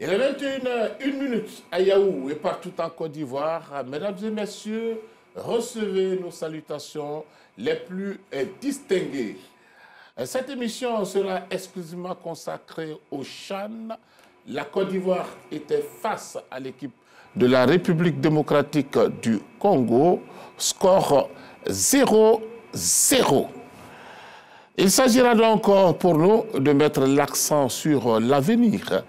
Il est 21h01 à Yaoundé et partout en Côte d'Ivoire. Mesdames et messieurs, recevez nos salutations les plus distinguées. Cette émission sera exclusivement consacrée au CHAN. La Côte d'Ivoire était face à l'équipe de la République démocratique du Congo. Score 0-0. Il s'agira donc pour nous de mettre l'accent sur l'avenir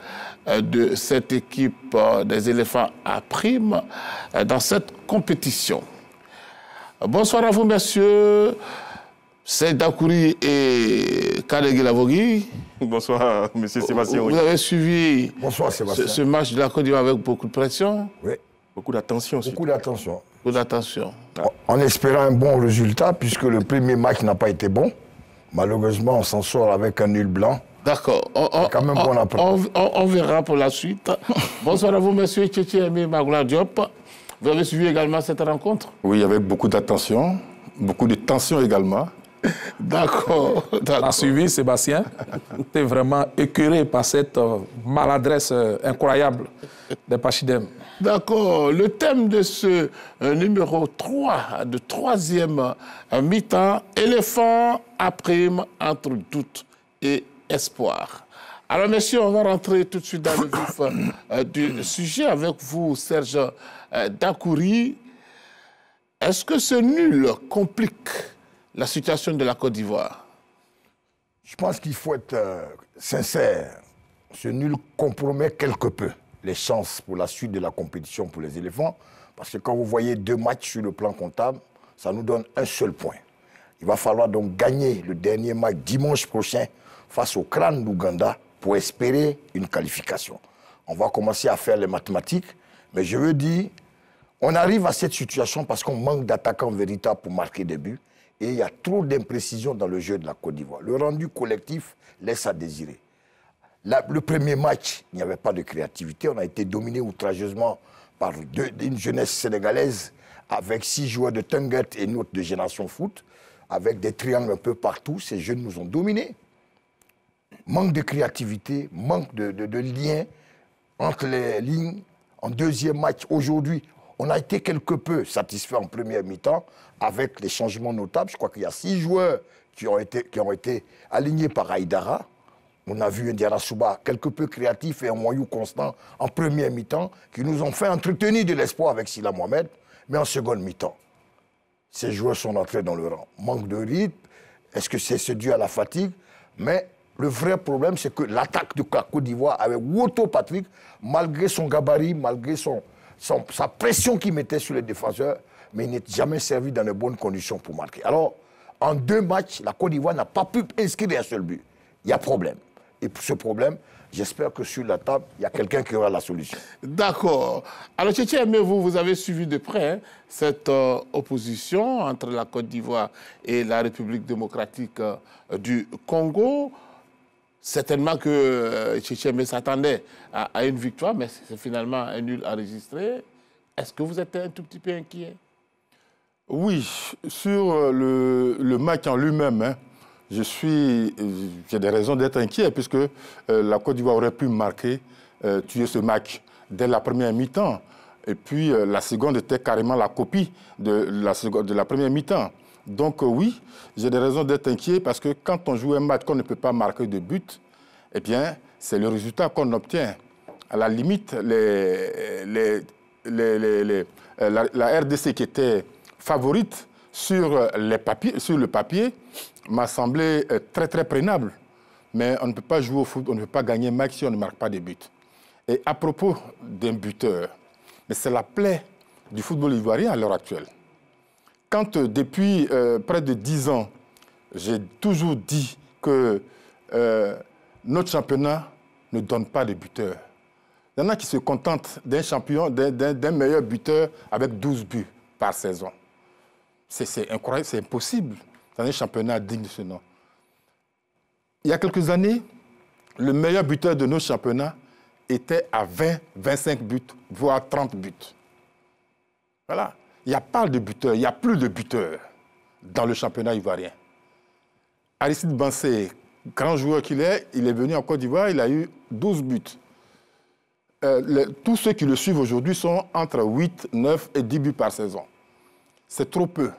de cette équipe des éléphants à prime dans cette compétition. Bonsoir à vous, messieurs. C'est Dakouri et Kadegui Lavogui. Bonsoir, monsieur Sébastien. Vous avez suivi Bonsoir, Sébastien. Ce match de la Côte d'Ivoire avec beaucoup de pression. Oui. Beaucoup d'attention. Beaucoup d'attention. Beaucoup d'attention. En espérant un bon résultat, puisque le premier match n'a pas été bon. Malheureusement, on s'en sort avec un nul blanc. D'accord. On verra pour la suite. Bonsoir à vous, monsieur Tchétché Aimé Magoula Diop. Vous avez suivi également cette rencontre? Oui, avec beaucoup d'attention, beaucoup de tension également. D'accord. On a suivi, Sébastien. J'étais vraiment écœuré par cette maladresse incroyable des Pachidem. D'accord. Le thème de ce numéro 3, de troisième mi-temps, éléphant à prime entre doute et espoir. Alors, messieurs, on va rentrer tout de suite dans le vif du sujet avec vous, Serge Dakouri. Est-ce que ce nul complique la situation de la Côte d'Ivoire? Je pense qu'il faut être sincère. Ce nul compromet quelque peu les chances pour la suite de la compétition pour les éléphants. Parce que quand vous voyez 2 matchs sur le plan comptable, ça nous donne un seul point. Il va falloir donc gagner le dernier match dimanche prochain face au crâne d'Ouganda pour espérer une qualification. On va commencer à faire les mathématiques, mais je veux dire, on arrive à cette situation parce qu'on manque d'attaquants véritables pour marquer des buts et il y a trop d'imprécisions dans le jeu de la Côte d'Ivoire. Le rendu collectif laisse à désirer. Le premier match, il n'y avait pas de créativité. On a été dominé outrageusement par une jeunesse sénégalaise avec 6 joueurs de Tunget et une autre de Génération Foot, avec des triangles un peu partout. Ces jeunes nous ont dominés. Manque de créativité, manque de lien entre les lignes. En deuxième match, aujourd'hui, on a été quelque peu satisfait en première mi-temps avec les changements notables. Je crois qu'il y a 6 joueurs qui ont été alignés par Aïdara. On a vu un Diarra-Souba quelque peu créatif et un moyou constant en première mi-temps qui nous ont fait entretenir de l'espoir avec Sila Mohamed, mais en seconde mi-temps. Ces joueurs sont entrés dans le rang. Manque de rythme, est-ce que c'est dû à la fatigue? Mais le vrai problème, c'est que l'attaque de la Côte d'Ivoire avec Woto Patrick, malgré son gabarit, malgré sa pression qu'il mettait sur les défenseurs, mais il n'est jamais servi dans de bonnes conditions pour marquer. Alors, en 2 matchs, la Côte d'Ivoire n'a pas pu inscrire un seul but. Il y a problème. Et pour ce problème, j'espère que sur la table, il y a quelqu'un qui aura la solution. D'accord. Alors, Tchétché, mais vous avez suivi de près cette opposition entre la Côte d'Ivoire et la République démocratique du Congo. Certainement que Tchétché s'attendait à une victoire, mais c'est finalement un nul enregistré. Est-ce que vous êtes un tout petit peu inquiet? Oui, sur le match en lui-même, hein, j'ai des raisons d'être inquiet, puisque la Côte d'Ivoire aurait pu marquer, tuer ce match dès la première mi-temps. Et puis la seconde était carrément la copie de la première mi-temps. Donc oui, j'ai des raisons d'être inquiet, parce que quand on joue un match qu'on ne peut pas marquer de but, eh bien, c'est le résultat qu'on obtient. À la limite, la RDC qui était favorite sur le papier m'a semblé très très prénable. Mais on ne peut pas jouer au foot, on ne peut pas gagner un match si on ne marque pas de but. Et à propos d'un buteur, mais c'est la plaie du football ivoirien à l'heure actuelle. Quand depuis près de 10 ans, j'ai toujours dit que notre championnat ne donne pas de buteur. Il y en a qui se contentent d'un champion, d'un meilleur buteur avec 12 buts par saison. C'est incroyable, c'est impossible dans un championnat digne de ce nom. Il y a quelques années, le meilleur buteur de nos championnats était à 20, 25 buts, voire 30 buts. Voilà. Il n'y a pas de buteur, il n'y a plus de buteur dans le championnat ivoirien. Aristide Bansé, grand joueur qu'il est, il est venu en Côte d'Ivoire, il a eu 12 buts. tous ceux qui le suivent aujourd'hui sont entre 8, 9 et 10 buts par saison. C'est trop peu.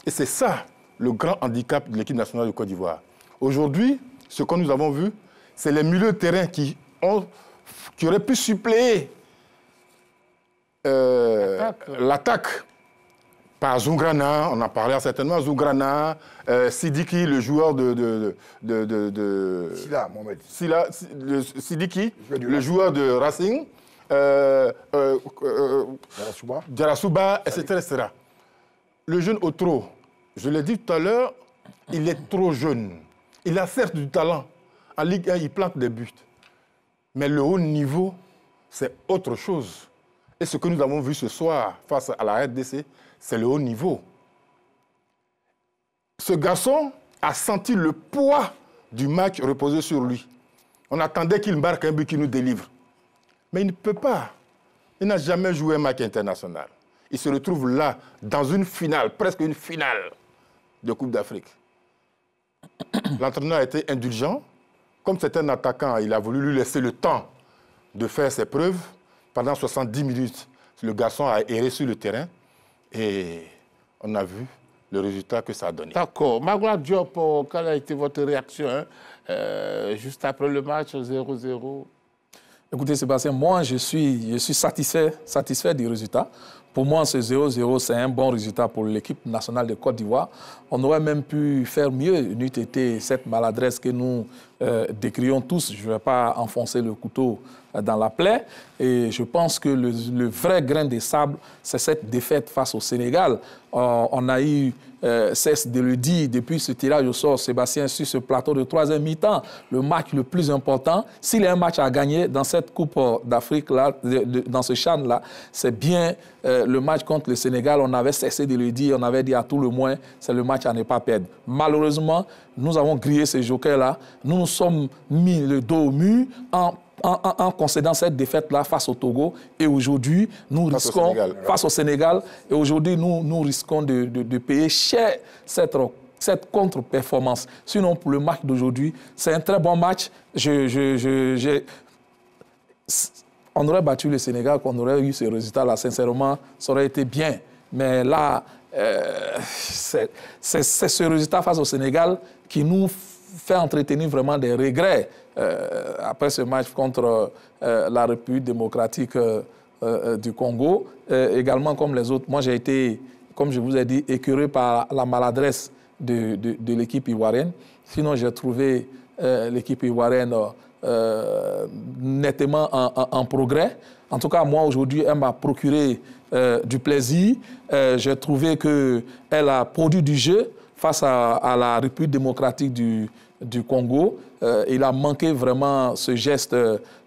Et c'est ça le grand handicap de l'équipe nationale de Côte d'Ivoire. Aujourd'hui, ce que nous avons vu, c'est les milieux de terrain qui auraient pu suppléer l'attaque par Zougrana, on en parlait certainement, Zougrana, Sidiki, le joueur Silla, Mohamed. Sidiki, le joueur de Racing, Djarasouba, etc., etc. Le jeune Otro, je l'ai dit tout à l'heure, il est trop jeune. Il a certes du talent. En Ligue 1, il plante des buts. Mais le haut niveau, c'est autre chose. Et ce que nous avons vu ce soir face à la RDC, c'est le haut niveau. Ce garçon a senti le poids du match reposé sur lui. On attendait qu'il marque un but qui nous délivre. Mais il ne peut pas. Il n'a jamais joué un match international. Il se retrouve là, dans une finale, presque une finale de Coupe d'Afrique. L'entraîneur a été indulgent. Comme c'est un attaquant, il a voulu lui laisser le temps de faire ses preuves. Pendant 70 minutes, le garçon a erré sur le terrain et on a vu le résultat que ça a donné. D'accord. Magloire Diop, quelle a été votre réaction juste après le match 0-0? Écoutez, Sébastien, moi, je suis satisfait du résultat. Pour moi, ce 0-0, c'est un bon résultat pour l'équipe nationale de Côte d'Ivoire. On aurait même pu faire mieux, n'eût été cette maladresse que nous décrions tous. Je ne vais pas enfoncer le couteau dans la plaie. Et je pense que le vrai grain de sable, c'est cette défaite face au Sénégal. On a eu cesse de le dire depuis ce tirage au sort, Sébastien, sur ce plateau de troisième mi-temps, le match le plus important. S'il y a un match à gagner dans cette Coupe d'Afrique, dans ce CHAN-là, c'est bien le match contre le Sénégal. On avait cessé de le dire, on avait dit à tout le moins, c'est le match à ne pas perdre. Malheureusement, nous avons grillé ces jokers-là. Nous nous sommes mis le dos au mur en concédant cette défaite-là face au Togo. Et aujourd'hui, nous risquons, face au Sénégal, et aujourd'hui, nous risquons de payer cher cette contre-performance. Sinon, pour le match d'aujourd'hui, c'est un très bon match. On aurait battu le Sénégal, qu'on aurait eu ce résultat-là. Sincèrement, ça aurait été bien. Mais là, c'est ce résultat face au Sénégal qui nous fait entretenir vraiment des regrets après ce match contre la République démocratique du Congo. Également, comme les autres, moi j'ai été, comme je vous ai dit, écœuré par la maladresse de l'équipe ivoirienne. Sinon, j'ai trouvé l'équipe ivoirienne nettement en progrès. En tout cas, moi, aujourd'hui, elle m'a procuré du plaisir. J'ai trouvé qu'elle a produit du jeu face à la République démocratique du Congo. Il a manqué vraiment ce geste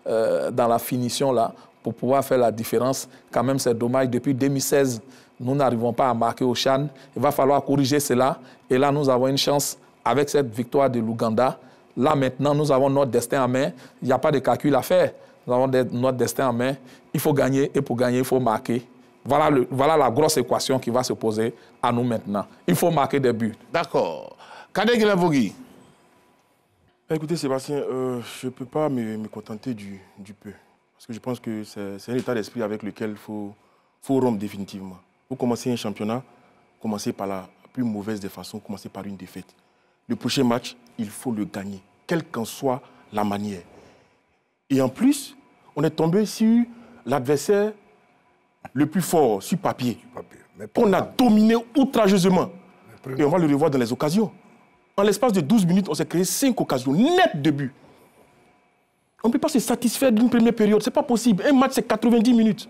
dans la finition là pour pouvoir faire la différence. Quand même, c'est dommage. Depuis 2016, nous n'arrivons pas à marquer au CHAN. Il va falloir corriger cela. Et là, nous avons une chance avec cette victoire de l'Ouganda. Là, maintenant, nous avons notre destin en main. Il n'y a pas de calcul à faire. Nous avons notre destin en main. Il faut gagner. Et pour gagner, il faut marquer. Voilà la grosse équation qui va se poser à nous maintenant. Il faut marquer des buts. D'accord. Kadeg Lavogui. Écoutez, Sébastien, je ne peux pas me contenter du peu. Parce que je pense que c'est un état d'esprit avec lequel il faut rompre définitivement. Vous commencez un championnat, commencez par la plus mauvaise des façons, commencez par une défaite. Le prochain match, il faut le gagner, quelle qu'en soit la manière. Et en plus, on est tombé sur l'adversaire le plus fort sur papier, qu'on a dominé outrageusement. Et on va le revoir dans les occasions. En l'espace de 12 minutes, on s'est créé 5 occasions nettes de but. On ne peut pas se satisfaire d'une première période. Ce n'est pas possible. Un match, c'est 90 minutes.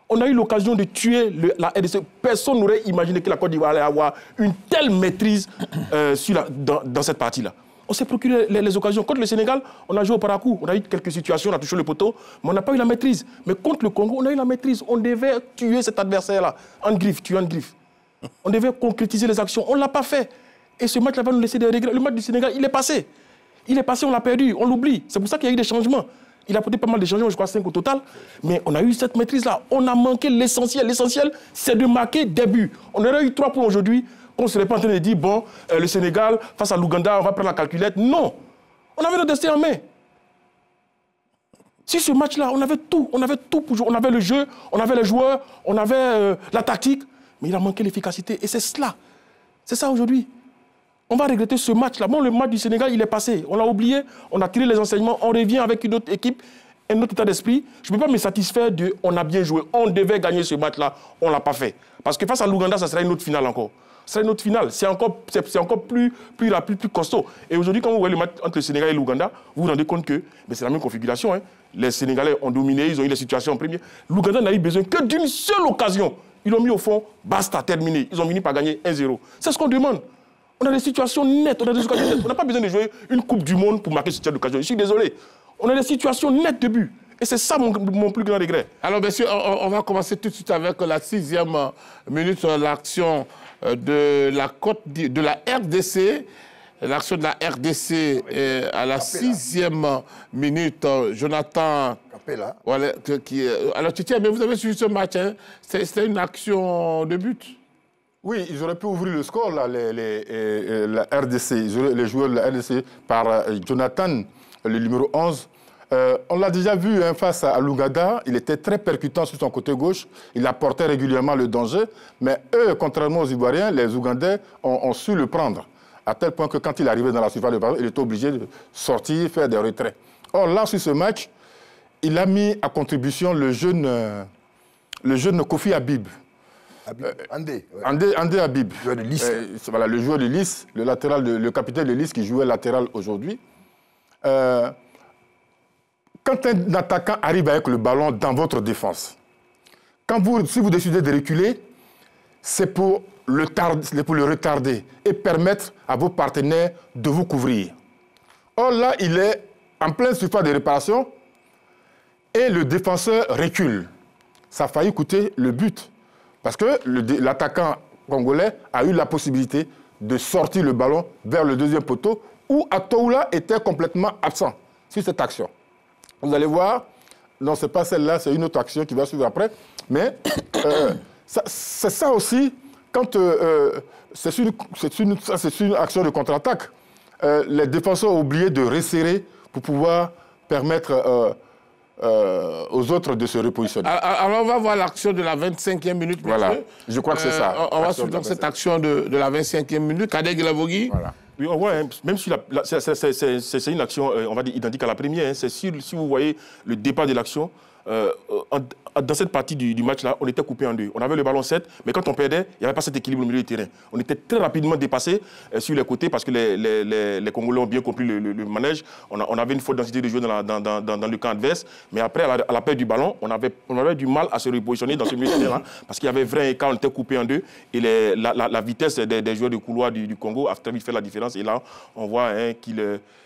On a eu l'occasion de tuer la RDC. Personne n'aurait imaginé que la Côte d'Ivoire allait avoir une telle maîtrise dans cette partie-là. On s'est procuré les occasions. Contre le Sénégal, on a joué au paracoup. On a eu quelques situations, on a touché le poteau, mais on n'a pas eu la maîtrise. Mais contre le Congo, on a eu la maîtrise. On devait tuer cet adversaire-là. En griffe, tuer en griffe. On devait concrétiser les actions. On ne l'a pas fait. Et ce match-là va nous laisser des regrets. Le match du Sénégal, il est passé. Il est passé, on l'a perdu, on l'oublie. C'est pour ça qu'il y a eu des changements. Il a apporté pas mal de changements, je crois 5 au total. Mais on a eu cette maîtrise-là. On a manqué l'essentiel. L'essentiel, c'est de marquer des buts. On aurait eu 3 points aujourd'hui. On ne serait pas en train de dire, bon, le Sénégal, face à l'Ouganda, on va prendre la calculette. Non. On avait notre destin en main. Si ce match-là, on avait tout pour jouer. On avait le jeu, on avait les joueurs, on avait la tactique, mais il a manqué l'efficacité. Et c'est cela. C'est ça aujourd'hui. On va regretter ce match-là. Bon, le match du Sénégal, il est passé. On l'a oublié, on a tiré les enseignements, on revient avec une autre équipe, un autre état d'esprit. Je ne peux pas me satisfaire de « on a bien joué, on devait gagner ce match-là, on ne l'a pas fait ». Parce que face à l'Ouganda, ça sera une autre finale encore. Ce sera une autre finale. C'est encore plus costaud. Et aujourd'hui, quand vous voyez le match entre le Sénégal et l'Ouganda, vous vous rendez compte que c'est la même configuration. Hein. Les Sénégalais ont dominé, ils ont eu les situations en premier. L'Ouganda n'a eu besoin que d'une seule occasion. Ils l'ont mis au fond, basta, terminé. Ils ont fini par gagner 1-0. C'est ce qu'on demande. On a des situations nettes, on a des occasions nettes. On n'a pas besoin de jouer une Coupe du Monde pour marquer ce type d'occasion. Je suis désolé. On a des situations nettes de but. Et c'est ça mon plus grand regret. Alors, messieurs, on va commencer tout de suite avec la 6e minute, l'action de la RDC. L'action de la RDC à la 6e minute. Jonathan Capella. Voilà, alors, Titi, mais vous avez suivi ce match, hein? C'était une action de but. Oui, ils auraient pu ouvrir le score, là, la RDC, les joueurs de la RDC, par Jonathan, le numéro 11. On l'a déjà vu hein, face à l'Ouganda, il était très percutant sur son côté gauche, il apportait régulièrement le danger, mais eux, contrairement aux Ivoiriens, les Ougandais ont su le prendre, à tel point que quand il arrivait dans la surface de ballon, il était obligé de sortir, faire des retraits. Or là, sur ce match, il a mis à contribution le jeune Kofi Habib. Andé Habib. Le joueur de Nice. Voilà, le joueur de Nice, le capitaine de Nice qui jouait latéral aujourd'hui. Quand un attaquant arrive avec le ballon dans votre défense, si vous décidez de reculer, c'est pour le retarder et permettre à vos partenaires de vous couvrir. Or là, il est en pleine surface de réparation et le défenseur recule. Ça a failli coûter le but. Parce que l'attaquant congolais a eu la possibilité de sortir le ballon vers le deuxième poteau où Atoula était complètement absent sur cette action. Vous allez voir, non, ce n'est pas celle-là, c'est une autre action qui va suivre après. Mais c'est ça aussi, quand c'est une action de contre-attaque. Les défenseurs ont oublié de resserrer pour pouvoir permettre aux autres de se repositionner. Alors, on va voir l'action de la 25e minute. Voilà, je crois que c'est ça. On va suivre donc cette action de la 25e minute. Kadeg Guilavogui. Voilà. Oui, on voit, hein, même si c'est une action, on va dire, identique à la première. Hein, si vous voyez le départ de l'action, dans cette partie du match-là, on était coupé en deux. On avait le ballon 7, mais quand on perdait, il n'y avait pas cet équilibre au milieu du terrain. On était très rapidement dépassé sur les côtés parce que les Congolais ont bien compris le manège. On avait une forte densité de jeu dans le camp adverse, mais après, à la perte du ballon, on avait du mal à se repositionner dans ce milieu de terrain parce qu'il y avait vrai écart, on était coupé en deux et la vitesse des joueurs de couloir du Congo a très vite fait la différence. Et là, on voit hein,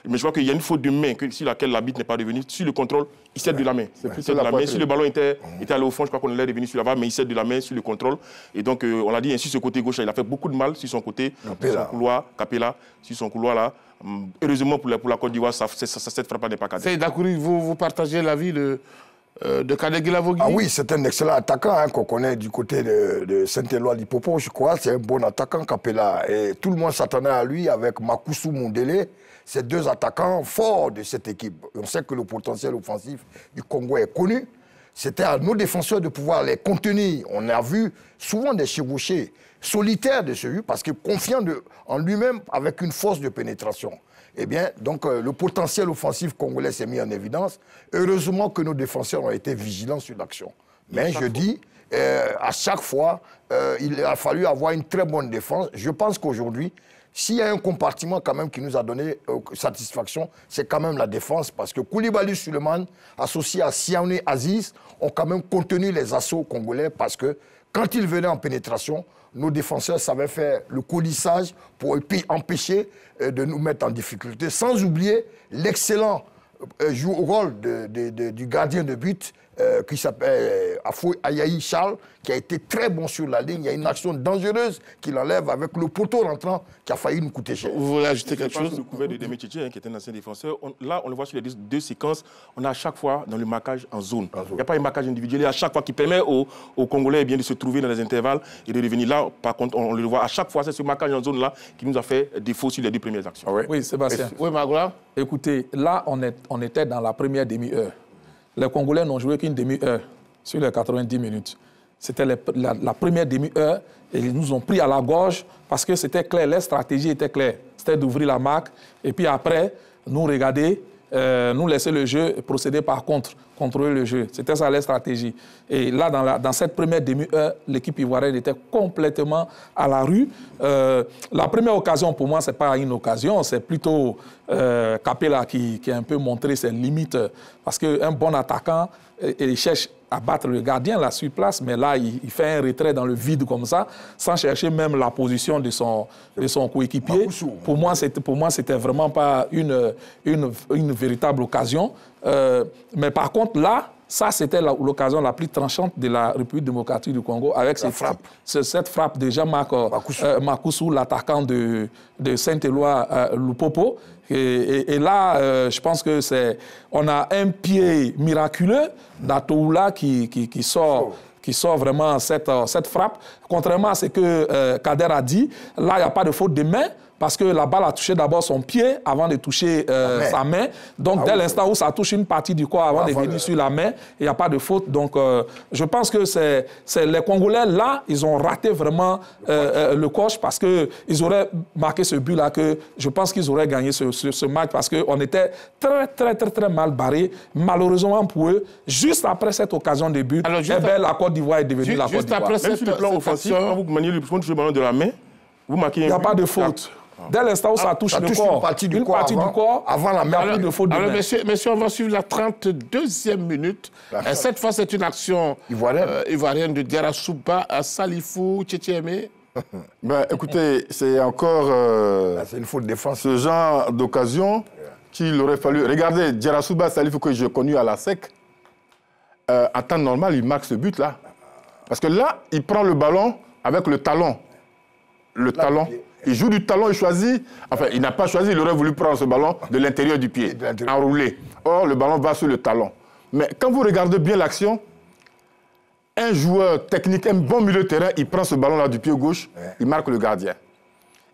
mais je vois qu'il y a une faute de main sur laquelle l'arbitre n'est pas revenu. Sur le contrôle, il cède de la main. Si le ballon était allé au fond, je crois qu'on allait revenu sur la barre, mais il cède de la main sur le contrôle. Et donc, on l'a dit, ainsi, ce côté gauche, il a fait beaucoup de mal sur son côté, sur son couloir, Capella, sur son couloir là. Heureusement pour la Côte d'Ivoire, cette frappe n'est pas cadrée. Seyd Akouri, vous partagez l'avis de Kadeg Guilavogui? Ah oui, c'est un excellent attaquant hein, qu'on connaît du côté de Saint-Éloi-Lipopo, je crois. C'est un bon attaquant, Capella. Et tout le monde s'attendait à lui avec Makousou Mundele. Ces deux attaquants forts de cette équipe. On sait que le potentiel offensif du Congo est connu. C'était à nos défenseurs de pouvoir les contenir. On a vu souvent des chevauchés solitaires de ce but parce que confiant en lui-même avec une force de pénétration. Eh bien, donc le potentiel offensif congolais s'est mis en évidence. Heureusement que nos défenseurs ont été vigilants sur l'action. Mais je dis, à chaque fois, il a fallu avoir une très bonne défense. Je pense qu'aujourd'hui, s'il y a un compartiment quand même qui nous a donné satisfaction, c'est quand même la défense. Parce que Koulibaly Suleiman, associé à Siaouni Aziz, ont quand même contenu les assauts congolais parce que quand ils venaient en pénétration, nos défenseurs savaient faire le colissage pour empêcher de nous mettre en difficulté. Sans oublier l'excellent rôle du gardien de but qui s'appelle Afou Ayayi Charles, qui a été très bon sur la ligne. Il y a une action dangereuse qu'il enlève avec le poteau rentrant qui a failli nous coûter cher. Vous voulez ajouter quelque chose? Le couvert de Demi Tchétché, hein, qui était un ancien défenseur. Là, on le voit sur les deux séquences. On a à chaque fois dans le marquage en zone. Il n'y a pas un marquage individuel. Et à chaque fois qui permet aux Congolais bien, de se trouver dans les intervalles et de revenir là. Par contre, on le voit à chaque fois. C'est ce marquage en zone-là qui nous a fait défaut sur les deux premières actions. Oui, Sébastien. Oui, Magloire. Écoutez, là, on était dans la première demi-heure. les Congolais n'ont joué qu'une demi-heure sur les 90 minutes. C'était la première demi-heure et ils nous ont pris à la gorge parce que c'était clair, leur stratégie était claire. C'était d'ouvrir la marque et puis après, nous regarder, nous laisser le jeu et procéder par contre, contrôler le jeu. C'était ça leur stratégie. Et là, dans cette première demi-heure, l'équipe ivoirienne était complètement à la rue. La première occasion, pour moi, ce n'est pas une occasion, c'est plutôt Capella qui a un peu montré ses limites. Parce qu'un bon attaquant, il cherche à battre le gardien là sur place, mais là, il fait un retrait dans le vide comme ça, sans chercher même la position de son coéquipier. Pour moi, c'était vraiment pas une véritable occasion. Mais par contre, là, ça, c'était l'occasion la plus tranchante de la République démocratique du Congo avec cette frappe de Jean-Marc Makoussou, l'attaquant de Saint-Éloi Lupopo. Et là, je pense que on a un pied miraculeux d'Atoula qui sort vraiment cette frappe. Contrairement à ce que Kader a dit, là, il n'y a pas de faute de main. Parce que la balle a touché d'abord son pied avant de toucher sa main. Donc, dès l'instant où ça touche une partie du corps avant de venir sur la main, il n'y a pas de faute. Donc, je pense que c'est les Congolais, là, ils ont raté vraiment le coche parce qu'ils auraient marqué ce but-là, que je pense qu'ils auraient gagné ce match parce qu'on était très mal barrés. Malheureusement pour eux, juste après cette occasion de but, la Côte d'Ivoire est devenue la Côte d'Ivoire. Même sur le plan offensif, quand vous maniez le ballon de la main, vous marquez un but. Il n'y a pas de faute. Dès l'instant où ça touche le corps, une partie du corps avant la main, de faute de main. Messieurs, on va suivre la 32e minute. Cette fois, c'est une action ivoirienne de Diarra-Souba à Salifou Tchétchémé. Écoutez, c'est encore c'est une faute de défense. Ce genre d'occasion qu'il aurait fallu... Regardez, Diarra-Souba Salifou, que j'ai connu à la SEC, en temps normal, il marque ce but-là. Parce que là, il prend le ballon avec le talon. Il joue du talon, il choisit. Enfin, il n'a pas choisi, il aurait voulu prendre ce ballon de l'intérieur du pied, enroulé. Or, le ballon va sur le talon. Mais quand vous regardez bien l'action, un joueur technique, un bon milieu de terrain, il prend ce ballon-là du pied gauche, il marque le gardien.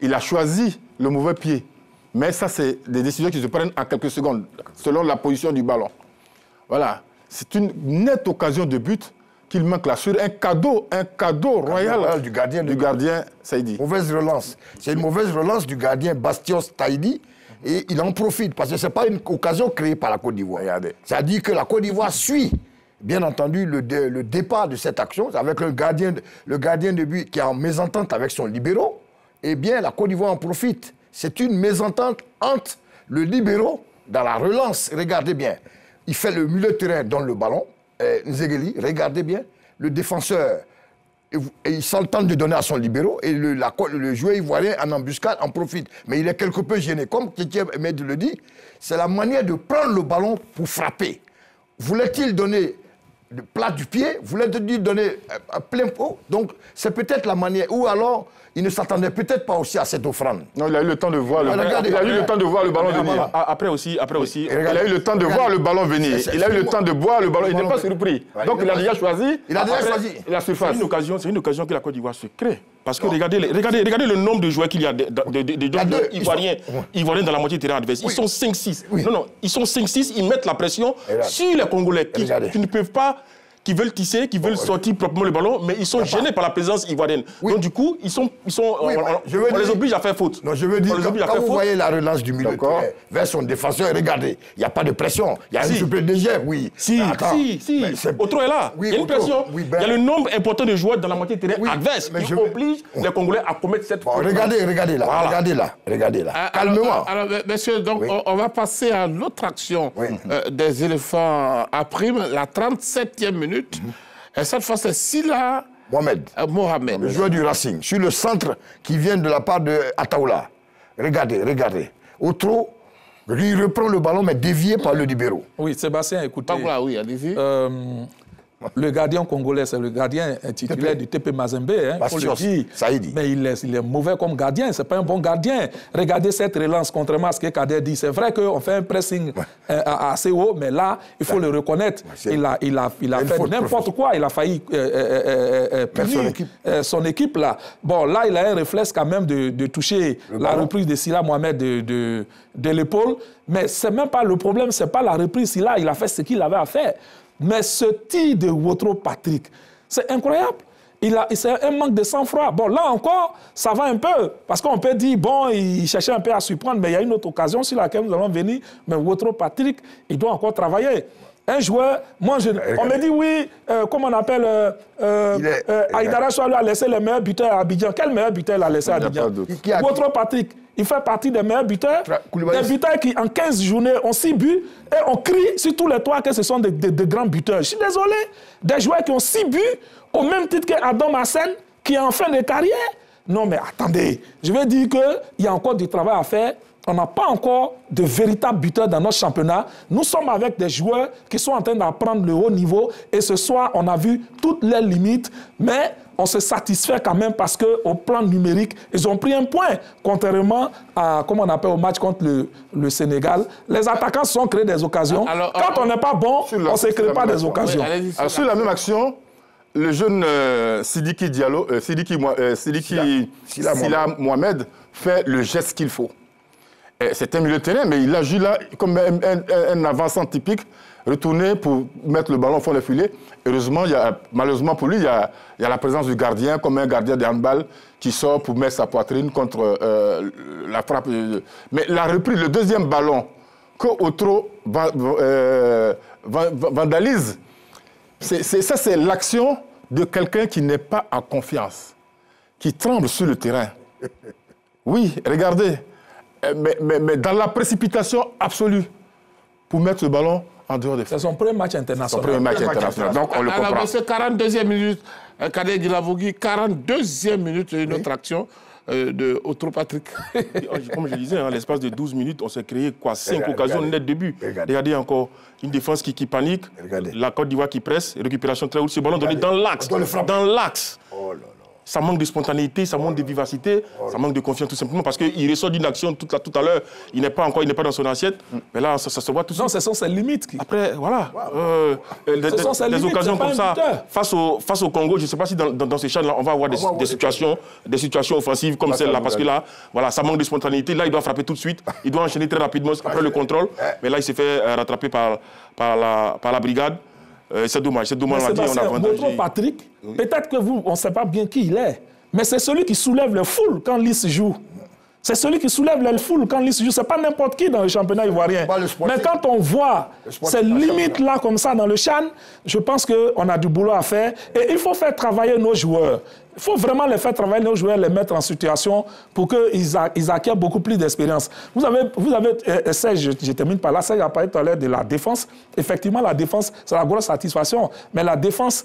Il a choisi le mauvais pied. Mais ça, c'est des décisions qui se prennent en quelques secondes, selon la position du ballon. Voilà. C'est une nette occasion de but qu'il manque là, sur un cadeau royal du gardien Saïdi. Mauvaise relance. C'est une mauvaise relance du gardien Bastios Saïdi et il en profite parce que ce n'est pas une occasion créée par la Côte d'Ivoire. C'est-à-dire que la Côte d'Ivoire suit, bien entendu, le départ de cette action avec le gardien de but qui est en mésentente avec son libéro. Eh bien, la Côte d'Ivoire en profite. C'est une mésentente entre le libéro dans la relance. Regardez bien. Il fait le milieu de terrain, donne le ballon. Nzegeli, regardez bien, le défenseur, il sent le temps de donner à son libéro et le joueur ivoirien en embuscade en profite. Mais il est quelque peu gêné. Comme Kétié Med le dit, c'est la manière de prendre le ballon pour frapper. Voulait-il donner le plat du pied? Voulait-il donner un plein pot? Donc, c'est peut-être la manière. Ou alors, il ne s'attendait peut-être pas aussi à cette offrande. Non, il a eu le temps de voir le ballon venir. Après aussi. Il a eu le temps de voir le ballon venir. Il a eu le temps de boire le ballon. Il n'est pas surpris. Donc, il a déjà choisi. La surface. C'est une occasion que la Côte d'Ivoire se crée. Parce que regardez le nombre de joueurs qu'il y a de Ivoiriens dans la moitié du terrain adverse. Ils sont 5-6. Non, ils sont 5-6. Ils mettent la pression sur les Congolais qui ne peuvent pas, qui veulent tisser, qui veulent sortir proprement le ballon, mais ils sont gênés par la présence ivoirienne. Donc du coup, on les oblige à faire faute. Non, je veux dire, quand vous voyez la relance du milieu de terrain vers son défenseur, regardez, il n'y a pas de pression. Il y a un super légère, oui. Si. Otro est là. Il y a une pression. Il y a le nombre important de joueurs dans la moitié du terrain adverse qui oblige les Congolais à commettre cette faute. Regardez là. Calmement. Alors, messieurs, donc on va passer à l'autre action des éléphants à prime, la 37e minute. Et cette fois, c'est Sila Mohamed. Le joueur du Racing, sur le centre qui vient de la part de Ataoula. Regardez. Otro, il reprend le ballon, mais dévié par le libéro. Oui, Sébastien, écoutez. Oui, allez-y. Le gardien congolais, c'est le gardien titulaire du TP Mazembe, hein, faut le dire. Mais il est mauvais comme gardien, c'est pas un bon gardien. Regardez cette relance, contrairement à ce que Kader dit. C'est vrai qu'on fait un pressing assez haut, mais là, il faut le reconnaître. Il a fait n'importe quoi, il a failli punir son équipe là. Bon, là, il a un réflexe quand même de toucher la reprise de Sylla Mohamed de l'épaule. Mais ce n'est même pas le problème, ce n'est pas la reprise. Sylla, il a fait ce qu'il avait à faire. Mais ce tir de Wotro Patrick, c'est incroyable. C'est un manque de sang-froid. Bon, là encore, ça va un peu. Parce qu'on peut dire, bon, il cherchait un peu à surprendre, mais il y a une autre occasion sur laquelle nous allons venir. Mais Wotro Patrick, il doit encore travailler. Un joueur, moi, on me dit, oui, comment on appelle, Aïdara Sow a laissé les meilleurs buteurs à Abidjan. Quel meilleur buteur il a laissé à Abidjan? Wotro Patrick, il fait partie des meilleurs buteurs. Des buteurs qui, en 15 journées, ont 6 buts. Et on crie sur tous les toits que ce sont de grands buteurs. Je suis désolé. Des joueurs qui ont 6 buts, au même titre qu'Adam Hassen, qui est en fin de carrière. Non, mais attendez. Je veux dire qu'il y a encore du travail à faire. On n'a pas encore de véritables buteurs dans notre championnat. Nous sommes avec des joueurs qui sont en train d'apprendre le haut niveau. Et ce soir, on a vu toutes les limites. Mais on se satisfait quand même parce qu'au plan numérique, ils ont pris un point. Contrairement à, comment on appelle, au match contre le Sénégal. Les attaquants se sont créés des occasions. Quand on n'est pas bon, on ne se crée pas des occasions. Alors, sur la même action, le jeune Sidiki Diallo, Sylla Mohamed fait le geste qu'il faut. C'est un milieu de terrain, mais il a joué là comme un avançant typique, retourné pour mettre le ballon au fond du filet. Heureusement, malheureusement pour lui, il y a la présence du gardien, comme un gardien de handball qui sort pour mettre sa poitrine contre la frappe. Mais la reprise, le deuxième ballon que Wotro vandalise, ça c'est l'action de quelqu'un qui n'est pas en confiance, qui tremble sur le terrain. Oui, regardez. Mais dans la précipitation absolue pour mettre le ballon en dehors des. C'est son premier match international. Son premier match international. Donc on le comprend. Alors, c'est 42e minute, Kader Guilavogui, 42e minute, une autre action de Wotro Patrick. Comme je disais, en l'espace de 12 minutes, on s'est créé 5 occasions nettes de but. Regardez encore une défense qui panique, la Côte d'Ivoire qui presse, récupération très haute, ce ballon donné dans l'axe. Dans l'axe. Oh là là. Ça manque de spontanéité, ça manque de vivacité, ça manque de confiance tout simplement parce qu'il ressort d'une action tout à l'heure, il n'est pas dans son assiette, mais là ça se voit tout de suite. Non, ce sont ses limites. Après, voilà, des occasions comme ça, face au Congo, je ne sais pas si dans ces champs-là, on va avoir des situations offensives comme celle-là, parce que là, voilà, ça manque de spontanéité, là il doit frapper tout de suite, il doit enchaîner très rapidement après le contrôle, mais là il s'est fait rattraper par la brigade. C'est dommage, on a dit, on a Wotro Patrick, peut-être que on ne sait pas bien qui il est, mais c'est celui qui soulève les foules quand Lys joue. C'est celui qui soulève les foules quand Lys joue. Ce n'est pas n'importe qui dans le championnat ivoirien. Mais quand on voit ces limites-là comme ça dans le CHAN, je pense qu'on a du boulot à faire. Et il faut faire travailler nos joueurs. Il faut vraiment les faire travailler, nos joueurs, les mettre en situation pour qu'ils acquièrent beaucoup plus d'expérience. Vous avez Serge, je termine par là, Serge a parlé tout à l'heure de la défense. Effectivement, la défense, c'est la grosse satisfaction. Mais la défense,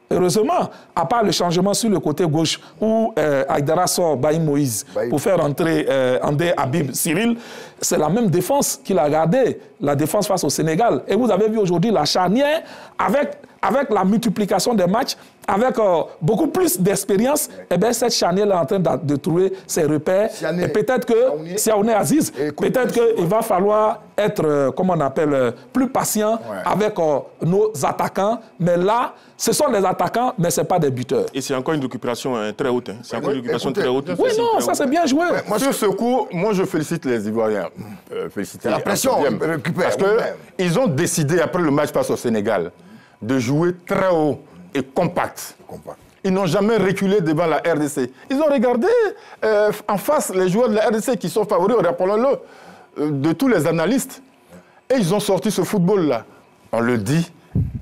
heureusement, à part le changement sur le côté gauche où Aïdara sort Baïm Moïse pour faire entrer André Habib Cyril, c'est la même défense qu'il a gardée, la défense face au Sénégal. Et vous avez vu aujourd'hui la charnière avec la multiplication des matchs, avec beaucoup plus d'expérience, eh bien, cette charnière est en train de trouver ses repères. Et peut-être que, Siaoune Aziz, peut-être qu'il va falloir être, comment on appelle, plus patient avec nos attaquants. Mais là, ce sont des attaquants, mais ce n'est pas des buteurs. Et c'est encore une récupération très haute. C'est encore une récupération très haute. Oui, non, ça c'est bien joué. Sur ce coup, moi je félicite les Ivoiriens. Féliciter la pression, parce qu'ils ont décidé, après le match face au Sénégal, de jouer très haut et compact. Ils n'ont jamais reculé devant la RDC. Ils ont regardé en face les joueurs de la RDC qui sont favoris, rappelons-le, de tous les analystes. Et ils ont sorti ce football-là. On le dit,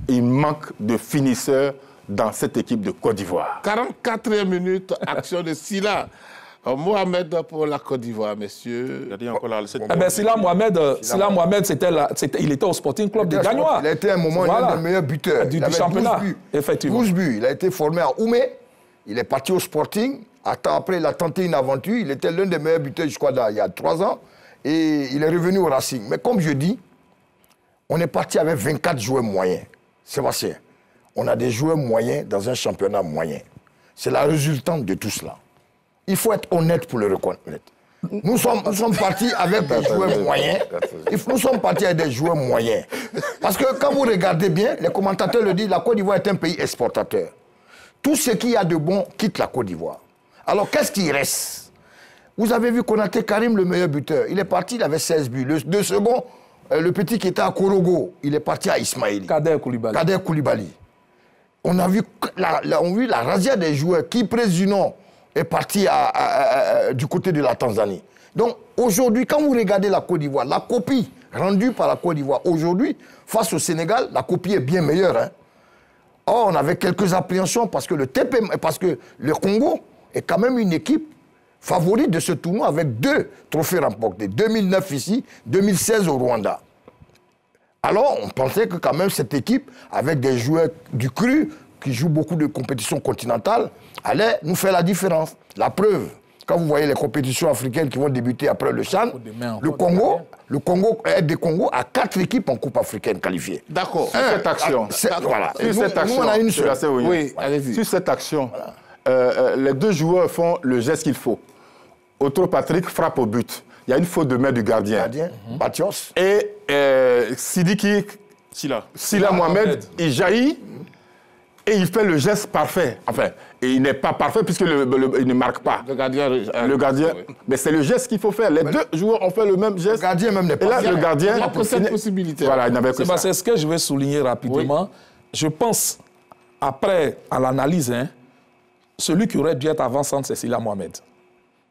il manque de finisseurs dans cette équipe de Côte d'Ivoire. 44e minute, action de Sylla Mohamed pour la Côte d'Ivoire, messieurs. Sylla Mohamed, il était au Sporting Club de Gagnois. Il a été à un moment l'un des meilleurs buteurs du championnat. 12 buts. Effectivement. 12 buts. Il a été formé à Oumé. Il est parti au Sporting. Après, il a tenté une aventure. Il était l'un des meilleurs buteurs, je crois, il y a 3 ans. Et il est revenu au Racing. Mais comme je dis, on est parti avec 24 joueurs moyens. Sébastien. on a des joueurs moyens dans un championnat moyen. C'est la résultante de tout cela. Il faut être honnête pour le reconnaître. Nous sommes partis avec des joueurs moyens. Nous sommes partis avec des joueurs moyens. Parce que quand vous regardez bien, les commentateurs le disent, la Côte d'Ivoire est un pays exportateur. Tout ce qu'il y a de bon quitte la Côte d'Ivoire. Alors qu'est-ce qui reste? Vous avez vu Konaté Karim, le meilleur buteur. Il est parti, il avait 16 buts. Le second, le petit qui était à Korogo, il est parti à Ismaïli. Kader Koulibaly. Kader Koulibaly. On a vu la razzia des joueurs qui, président, est parti du côté de la Tanzanie. Donc aujourd'hui, quand vous regardez la Côte d'Ivoire, la copie rendue par la Côte d'Ivoire aujourd'hui, face au Sénégal, la copie est bien meilleure. Hein. Or, on avait quelques appréhensions parce que le Congo est quand même une équipe favorite de ce tournoi avec 2 trophées remportés. 2009 ici, 2016 au Rwanda. Alors, on pensait que quand même cette équipe, avec des joueurs du cru, qui jouent beaucoup de compétitions continentales, allait nous faire la différence. La preuve, quand vous voyez les compétitions africaines qui vont débuter après le CHAN, le Congo aide des Congos à 4 équipes en Coupe africaine qualifiées. D'accord. Sur cette action, voilà. nous, on a une seule. Oui, allez-y. Sur cette action, les 2 joueurs font le geste qu'il faut. Otto Patrick frappe au but. Il y a une faute de main du gardien. Batios. Et Sidiki Silla Mohamed, il jaillit et il fait le geste parfait. Enfin, et il n'est pas parfait puisqu'il ne marque pas. Le gardien. Oui. Mais c'est le geste qu'il faut faire. Les 2 joueurs ont fait le même geste. Le gardien même n'est pas. Et là, le gardien... Il n'y a que cette possibilité. Voilà, il n'avait que ça. C'est ce que je vais souligner rapidement. Oui. Je pense, après, à l'analyse, celui qui aurait dû être avant-centre, c'est Silla Mohamed.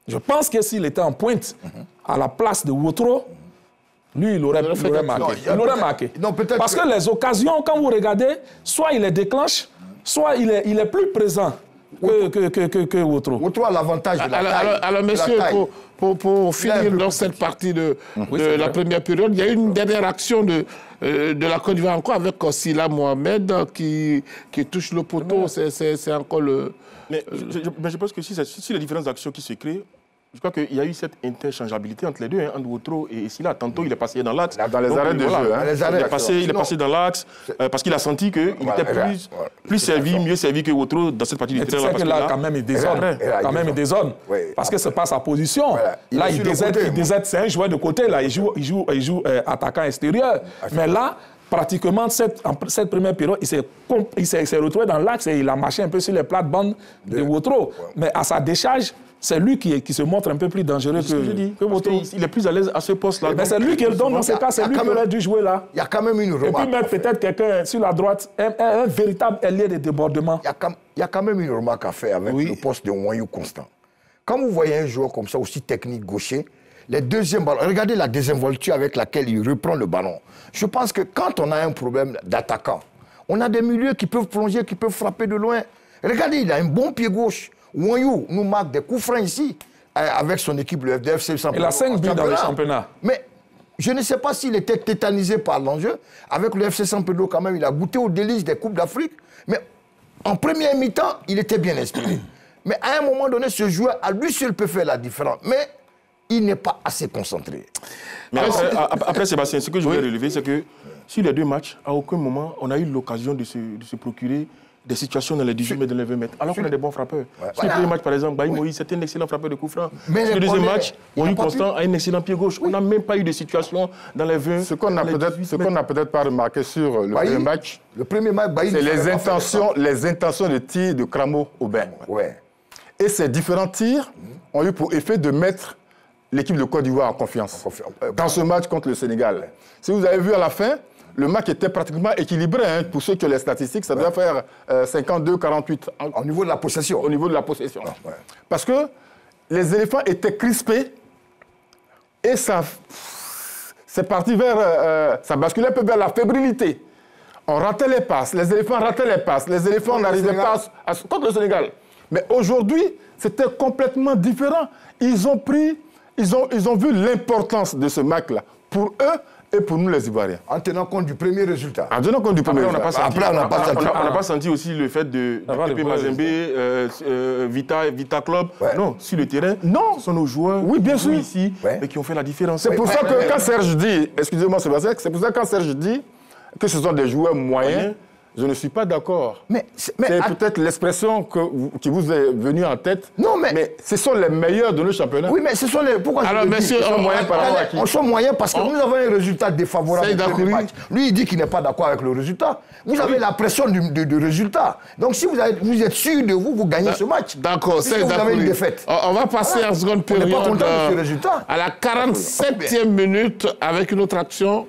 Je pense que s'il était en pointe, à la place de Wotro, lui, il aurait marqué. Il aurait marqué. Parce que les occasions, quand vous regardez, soit il les déclenche, soit il est plus présent que Wotro. Wotro a l'avantage de la taille. Alors, messieurs, pour finir dans cette partie de la première période, il y a une dernière action de la Côte d'Ivoire encore avec Silla Mohamed qui touche le poteau. C'est encore le... Mais je pense que si les différentes actions qui se créent, je crois qu'il y a eu cette interchangeabilité entre les deux, entre Wotro et Silla. Tantôt, il est passé dans l'axe. Dans les arrêts de jeu. Il est passé dans l'axe parce qu'il a senti qu'il était plus servi, mieux servi que Wotro dans cette partie du terrain. C'est que là, quand même, il dézone. Parce que ce n'est pas sa position. Là, il dézette, c'est un joueur de côté. Là, il joue attaquant extérieur. Mais là, pratiquement, cette première période, il s'est retrouvé dans l'axe et il a marché un peu sur les plates-bandes de Wotro. Mais à sa décharge, c'est lui qui se montre un peu plus dangereux que Wotro. Il est plus à l'aise à ce poste-là. Mais c'est lui qui le donne dans ce cas, c'est lui qui aurait dû jouer là. Il y a quand même une remarque. Et puis mettre peut-être quelqu'un sur la droite, un véritable ailier de débordement. Il y a quand même une remarque à faire avec le poste de Nwayou Constant. Quand vous voyez un joueur comme ça, aussi technique gaucher, les deuxièmes ballons, regardez la désinvolture avec laquelle il reprend le ballon. Je pense que quand on a un problème d'attaquant, on a des milieux qui peuvent plonger, qui peuvent frapper de loin. Regardez, il a un bon pied gauche. Nwayou nous marque des coups francs ici, avec son équipe, le FDFC. Il a 5 buts dans le championnat. Mais je ne sais pas s'il était tétanisé par l'enjeu. Avec le FC San Pedro, quand même, il a goûté aux délices des Coupes d'Afrique. Mais en première mi-temps, il était bien inspiré. Mais à un moment donné, ce joueur, à lui seul, peut faire la différence. Mais il n'est pas assez concentré. Mais après Sébastien, ce que je voulais relever, c'est que sur les 2 matchs, à aucun moment, on a eu l'occasion de se procurer des situations dans les 18 mètres, dans les 20 mètres, alors qu'on a des bons frappeurs. Sur le premier match, par exemple, Baye Moïse, c'était un excellent frappeur de coup franc. Sur le deuxième match, Nwayou Constant a un excellent pied gauche. On n'a même pas eu de situation dans les 20. Ce qu'on n'a peut-être pas remarqué sur le premier match, c'est les intentions de tir de Cramo Aubin. Et ces différents tirs ont eu pour effet de mettre l'équipe de Côte d'Ivoire en confiance dans ce match contre le Sénégal. Si vous avez vu à la fin, le match était pratiquement équilibré. Hein. Pour ceux qui ont les statistiques, ça doit faire 52-48. Au niveau de la possession. Au niveau de la possession. Parce que les éléphants étaient crispés et c'est parti vers... ça basculait un peu vers la fébrilité. On ratait les passes, les éléphants rataient les passes, les éléphants n'arrivaient pas contre le Sénégal. Mais aujourd'hui, c'était complètement différent. Ils ont vu l'importance de ce match-là pour eux et pour nous les Ivoiriens. En tenant compte du premier résultat. En tenant compte du premier résultat. Après, on n'a pas senti aussi le fait de Pepe Mazembe, Vita Club. Non, sur le terrain, ce sont nos joueurs ici et qui ont fait la différence. C'est pour ça que quand Serge dit, excusez-moi Sébastien, c'est pour ça que quand Serge dit que ce sont des joueurs moyens, Je ne suis pas d'accord. C'est peut-être l'expression qui vous est venue en tête. Non, mais ce sont les meilleurs de nos championnats. Oui, mais ce sont les... Pourquoi alors, monsieur, on sont moyens parce que nous avons un résultat défavorable. Lui, il dit qu'il n'est pas d'accord avec le résultat. Vous avez la pression du résultat. Donc, si vous êtes sûr de vous gagnez ce match. D'accord, c'est vous avez une défaite. On va passer en seconde période. On n'est pas content de ce résultat. À la 47e minute, avec une autre action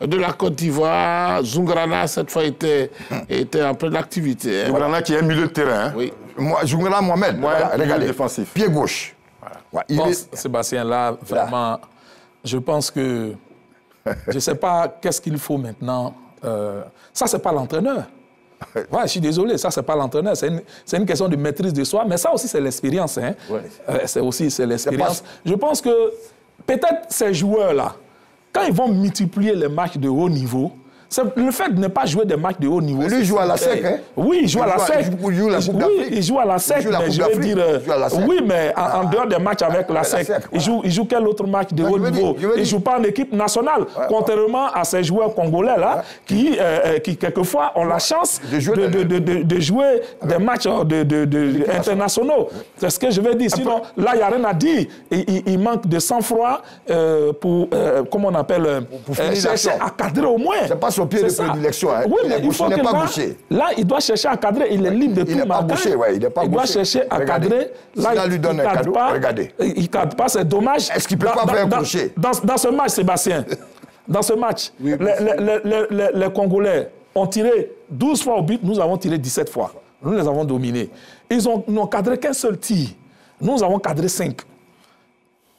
de la Côte d'Ivoire. Zoungrana, cette fois, était en pleine activité. Hein. Zoungrana qui est milieu de terrain. Hein. Oui. Zoungrana Mohamed, regardez, défensif. Pied gauche. Voilà. Bon, Sébastien, là, vraiment, je pense que... Je ne sais pas qu'est-ce qu'il faut maintenant. Ça, ce n'est pas l'entraîneur. Ouais, je suis désolé, ça, ce n'est pas l'entraîneur. C'est une question de maîtrise de soi, mais ça aussi, c'est l'expérience. Hein. Ouais. C'est l'expérience. Je pense que peut-être ces joueurs-là, quand ils vont multiplier les matchs de haut niveau, le fait de ne pas jouer des matchs de haut niveau... Lui, il joue à la SEC, hein? Oui, il joue à la SEC. Il joue à la SEC, mais je veux dire... Oui, mais en dehors des matchs avec la SEC, il joue quel autre match de haut niveau? Il ne joue pas en équipe nationale, contrairement à ces joueurs congolais-là, qui quelquefois ont la chance de jouer des matchs internationaux. C'est ce que je veux dire. Sinon, là, il n'y a rien à dire. Il manque de sang-froid pour, comment on appelle, chercher à cadrer au moins. C'est pas son pied de prédilection. Hein. Oui, mais il faut n'est pas bouché. Là, il doit chercher à cadrer. Il est libre de tout. Il n'est pas bouché, il n'est pas bouché. Il doit chercher à cadrer. Là, il lui donne un cadeau. Regardez. Il ne cadre pas, c'est dommage. Est-ce qu'il ne peut pas faire boucher? Dans ce match, Sébastien, dans ce match, les Congolais ont tiré 12 fois au but. Nous avons tiré 17 fois. Nous les avons dominés. Ils n'ont cadré qu'un seul tir. Nous avons cadré 5.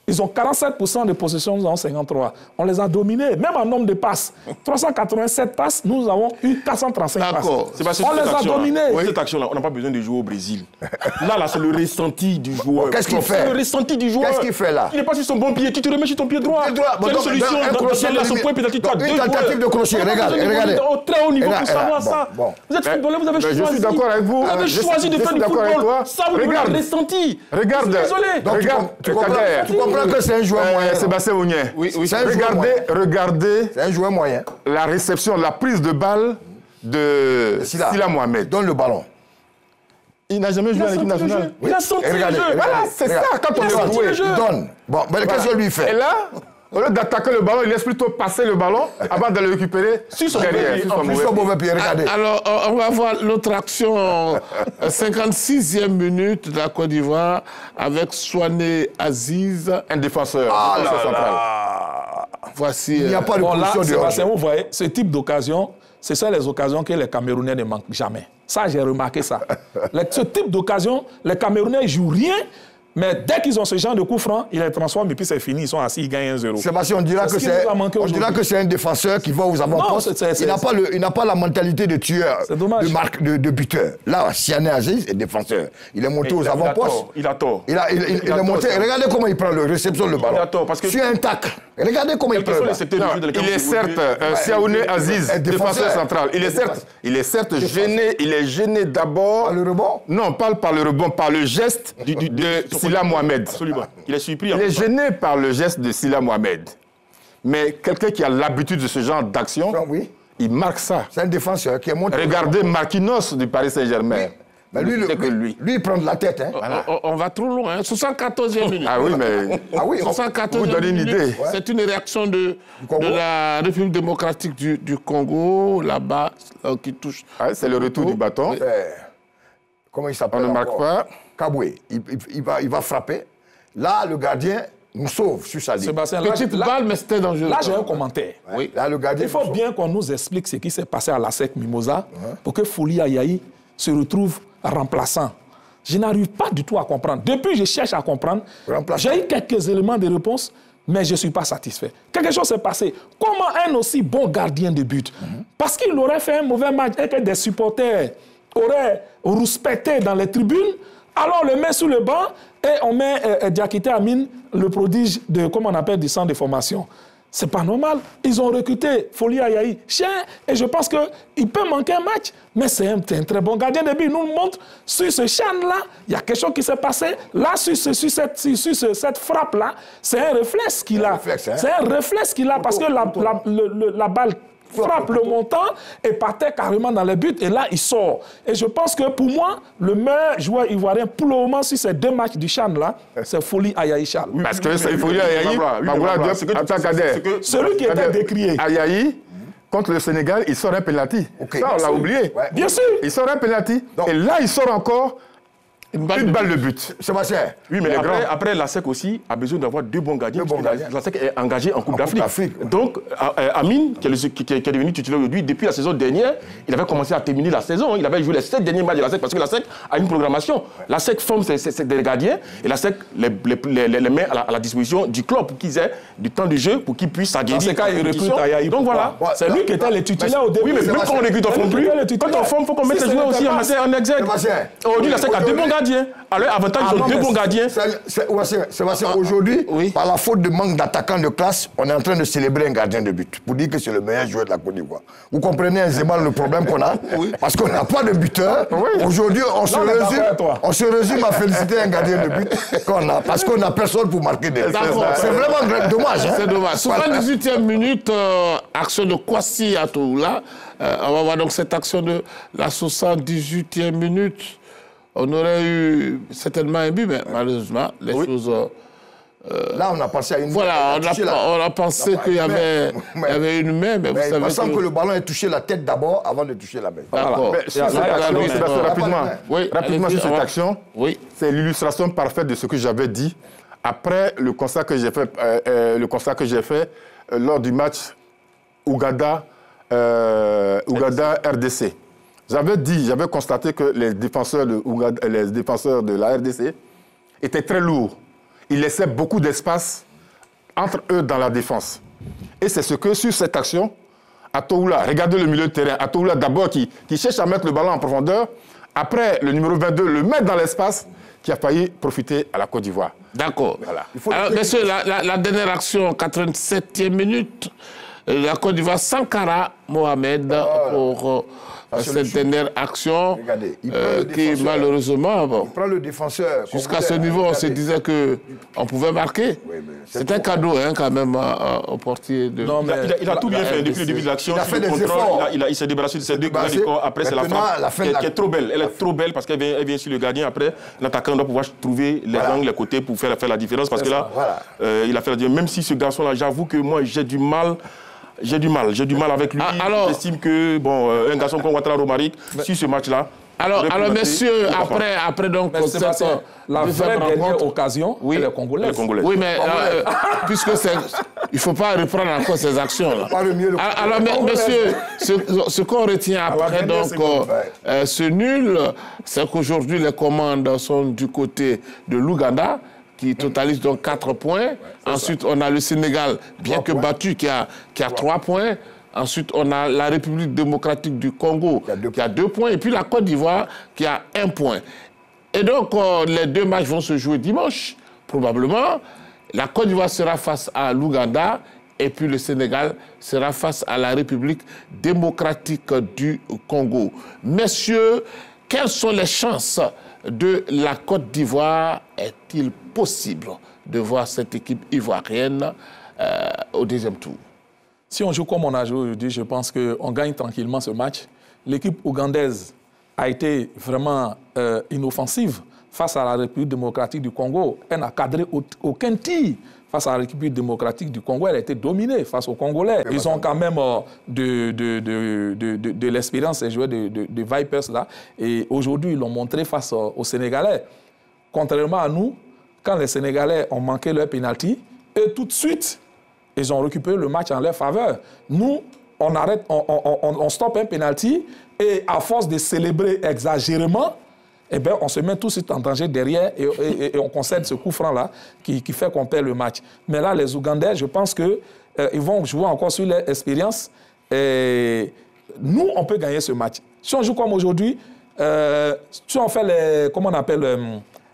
Ils ont 47% de possession, nous avons 53%. On les a dominés, même en nombre de passes. 387 passes, nous avons eu 435 passes. On les a dominés. Cette action-là, on n'a pas besoin de jouer au Brésil. Là, c'est le ressenti du joueur. Qu'est-ce qu'il fait? C'est le ressenti du joueur. Qu'est-ce qu'il fait là? Il n'est pas sur son bon pied, tu te remets sur ton pied droit. C'est une solution. Dans son point pénalty, tu as deux joueurs. Une tentative de crochet, regardez. Au très haut niveau pour savoir ça. Vous êtes footballeur, vous avez choisi. Je suis d'accord avec vous. Vous avez choisi de faire du football. Ça, vous l'avez ressenti. Regarde. Désolé. Tu comprends que c'est un joueur moyen. Sébastien Ounien. Oui. Regardez c'est un joueur moyen. La réception, la prise de balle de Silla Mohamed. Donne le ballon. Il n'a jamais joué à l'équipe nationale. Il a senti le jeu. Voilà, c'est ça. Quand on est joué, il donne. Bon, mais qu'est-ce que lui fait? Et là, au lieu d'attaquer le ballon, il laisse plutôt passer le ballon avant de le récupérer sur son mauvais pied. Regardez. Alors, on va voir l'autre action, 56e minute de la Côte d'Ivoire, avec Souané Aziz. Un défenseur. Central. Voici. Il n'y a pas de position de Sébastien, vous voyez, ce type d'occasion, ce sont les occasions que les Camerounais ne manquent jamais. Ça, j'ai remarqué ça. Ce type d'occasion, les Camerounais ne jouent rien. Mais dès qu'ils ont ce genre de coup franc, ils les transforment et puis c'est fini, ils sont assis, ils gagnent 1-0. Sébastien, on dira que c'est un défenseur qui va aux avant-postes. Il n'a pas la mentalité de tueur, de buteur. Là, Souané Aziz est défenseur. Il est monté aux avant-postes. Il a tort. Il est monté. Regardez comment il prend le réception le ballon. Il a tort parce que sur un tac. Regardez comment il prend le ballon. Il est certes Souané Aziz, défenseur central. Il est certes gêné. Il est gêné d'abord. Par le rebond? Non, pas par le rebond, par le geste de Silla Mohamed. Absolument. Il est surpris. Il est gêné par le geste de Silla Mohamed. Mais quelqu'un qui a l'habitude de ce genre d'action, il marque ça. C'est un défenseur qui est monté. Regardez Marquinhos du Paris Saint-Germain. Mais lui, il prend de la tête. Hein. Voilà. On va trop loin. 74e minute. Ah oui, mais... 74e vous donnez une idée. C'est une réaction de la République démocratique du Congo, là-bas, qui touche... c'est le retour du bâton. Comment il s'appelle? On ne marque pas. Kaboué, il va frapper. Là, le gardien nous sauve sur sa ligne. Sébastien, petite balle, mais c'était dangereux. Là, j'ai un commentaire. Oui. Là, le gardien il faut bien qu'on nous explique ce qui s'est passé à la SEC Mimosa pour que Folie Ayayi se retrouve remplaçant. Je n'arrive pas du tout à comprendre. Depuis, je cherche à comprendre. J'ai eu quelques éléments de réponse, mais je ne suis pas satisfait. Quelque chose s'est passé. Comment un aussi bon gardien de but, parce qu'il aurait fait un mauvais match et que des supporters auraient rouspété dans les tribunes, alors on le met sur le banc et on met Diakité Amine, le prodige de, comment on appelle, du centre de formation. C'est pas normal. Ils ont recruté Folie Ayayi, chien, et je pense qu'il peut manquer un match, mais c'est un très bon gardien de but. Il nous montre sur ce chien-là, il y a quelque chose qui s'est passé. Là, sur cette frappe-là, c'est un réflexe qu'il a. C'est un réflexe qu'il a parce que la balle frappe le montant et partait carrément dans les buts. Et là, il sort. Et je pense que pour moi, le meilleur joueur ivoirien pour le moment, sur ces 2 matchs du Chan, là, c'est Foli Ayayi Charles. Parce que c'est Foli Ayayi, celui qui était décrié. Ayayi, contre le Sénégal, il sort un penalty. Ça, on l'a oublié. Ouais. Bien sûr. Il sort un penalty. Et là, il sort encore une balle de but. Sébastien. Oui, mais après, la SEC aussi a besoin d'avoir 2 bons gardiens. La SEC est engagée en Coupe d'Afrique. Donc, Amine, qui est devenu titulaire aujourd'hui, depuis la saison dernière, il avait commencé à terminer la saison. Il avait joué les 7 derniers matchs de la SEC parce que la SEC a une programmation. La SEC forme des gardiens et la SEC les met à la disposition du club pour qu'ils aient du temps de jeu, pour qu'ils puissent s'aguerrir. Dans ce cas, il recrute Ayayi. Donc voilà. C'est lui qui était le titulaire au début. Oui, mais même quand on recrute, on ne forme plus. Quand on forme, il faut qu'on mette les joueurs aussi en exergue. Aujourd'hui, la SEC a 2 bons gardiens. Alors, avantage, ils ont 2 bons gardiens. Sébastien, aujourd'hui, par la faute de manque d'attaquants de classe, on est en train de célébrer un gardien de but pour dire que c'est le meilleur joueur de la Côte d'Ivoire. Vous comprenez aisément le problème qu'on a? Parce qu'on n'a pas de buteur. Aujourd'hui, on se résume à féliciter un gardien de but qu'on a. Parce qu'on n'a personne pour marquer des buts. C'est vraiment dommage. Hein? C'est dommage. 78e minute, action de Kwasi Atoula. On va voir donc cette action de la 78e minute. On aurait eu certainement un but, mais malheureusement, les choses... là, on a pensé à une main. Voilà, on a pensé qu'il y avait une main, mais vous savez il me semble que le ballon ait touché la tête d'abord avant de toucher la main. D'accord. Rapidement sur cette action, c'est l'illustration parfaite de ce que j'avais dit après le constat que j'ai fait, lors du match Ouganda-RDC. J'avais constaté que les défenseurs de la RDC étaient très lourds. Ils laissaient beaucoup d'espace entre eux dans la défense. Et c'est ce que, sur cette action, Atoula, regardez le milieu de terrain, Atoula d'abord qui cherche à mettre le ballon en profondeur, après le numéro 22 le met dans l'espace, qui a failli profiter à la Côte d'Ivoire. D'accord. Voilà. Alors, messieurs, la dernière action, 87e minute, la Côte d'Ivoire, Sankara Mohamed pour... cette dernière action qui, malheureusement, il prend le défenseur. Jusqu'à ce niveau, on se disait qu'on pouvait marquer. Oui, c'est un cadeau, hein, quand même, au portier de... Non, mais il a tout bien fait depuis le début de l'action. Il a fait des efforts. Il s'est débarrassé de ses 2 gardiens. Après, c'est la frappe qui est trop belle. Elle est trop belle parce qu'elle vient sur le gardien. Après, l'attaquant doit pouvoir trouver les angles, les côtés pour faire la différence. Parce que là, il a fait la différence. Même si ce garçon-là, j'avoue que moi, j'ai du mal avec lui. J'estime que, bon, un garçon comme Ouattara Romaric, sur ce match-là... Alors messieurs, après donc... La vraie dernière occasion, elle est congolaise. Oui, mais puisque c'est... Il ne faut pas reprendre encore ces actions-là. Alors, messieurs, ce qu'on retient après donc, ce nul, c'est qu'aujourd'hui, les commandes sont du côté de l'Ouganda, qui totalise donc 4 points. Ensuite, on a le Sénégal, bien que battu, qui a 3 points. Ensuite, on a la République démocratique du Congo, qui a 2 points. Et puis la Côte d'Ivoire, qui a 1 point. Et donc, les 2 matchs vont se jouer dimanche, probablement. La Côte d'Ivoire sera face à l'Ouganda. Et puis le Sénégal sera face à la République démocratique du Congo. Messieurs, quelles sont les chances de la Côte d'Ivoire? Est-il possible de voir cette équipe ivoirienne au 2e tour? Si on joue comme on a joué aujourd'hui, je pense qu'on gagne tranquillement ce match. L'équipe ougandaise a été vraiment inoffensive face à la République démocratique du Congo. Elle n'a cadré aucun tir face à la République démocratique du Congo. Elle a été dominée face aux Congolais. Ils ont quand même de l'expérience, ces joueurs de Vipers là. Et aujourd'hui, ils l'ont montré face aux Sénégalais. Contrairement à nous, quand les Sénégalais ont manqué leur pénalty, et tout de suite, ils ont récupéré le match en leur faveur. Nous, on stoppe un pénalty et à force de célébrer exagérément, eh bien, on se met tout de suite en danger derrière et on concède ce coup franc-là qui fait qu'on perd le match. Mais là, les Ougandais, je pense qu'ils vont jouer encore sur leur expérience. Et nous, on peut gagner ce match. Si on joue comme aujourd'hui, si on fait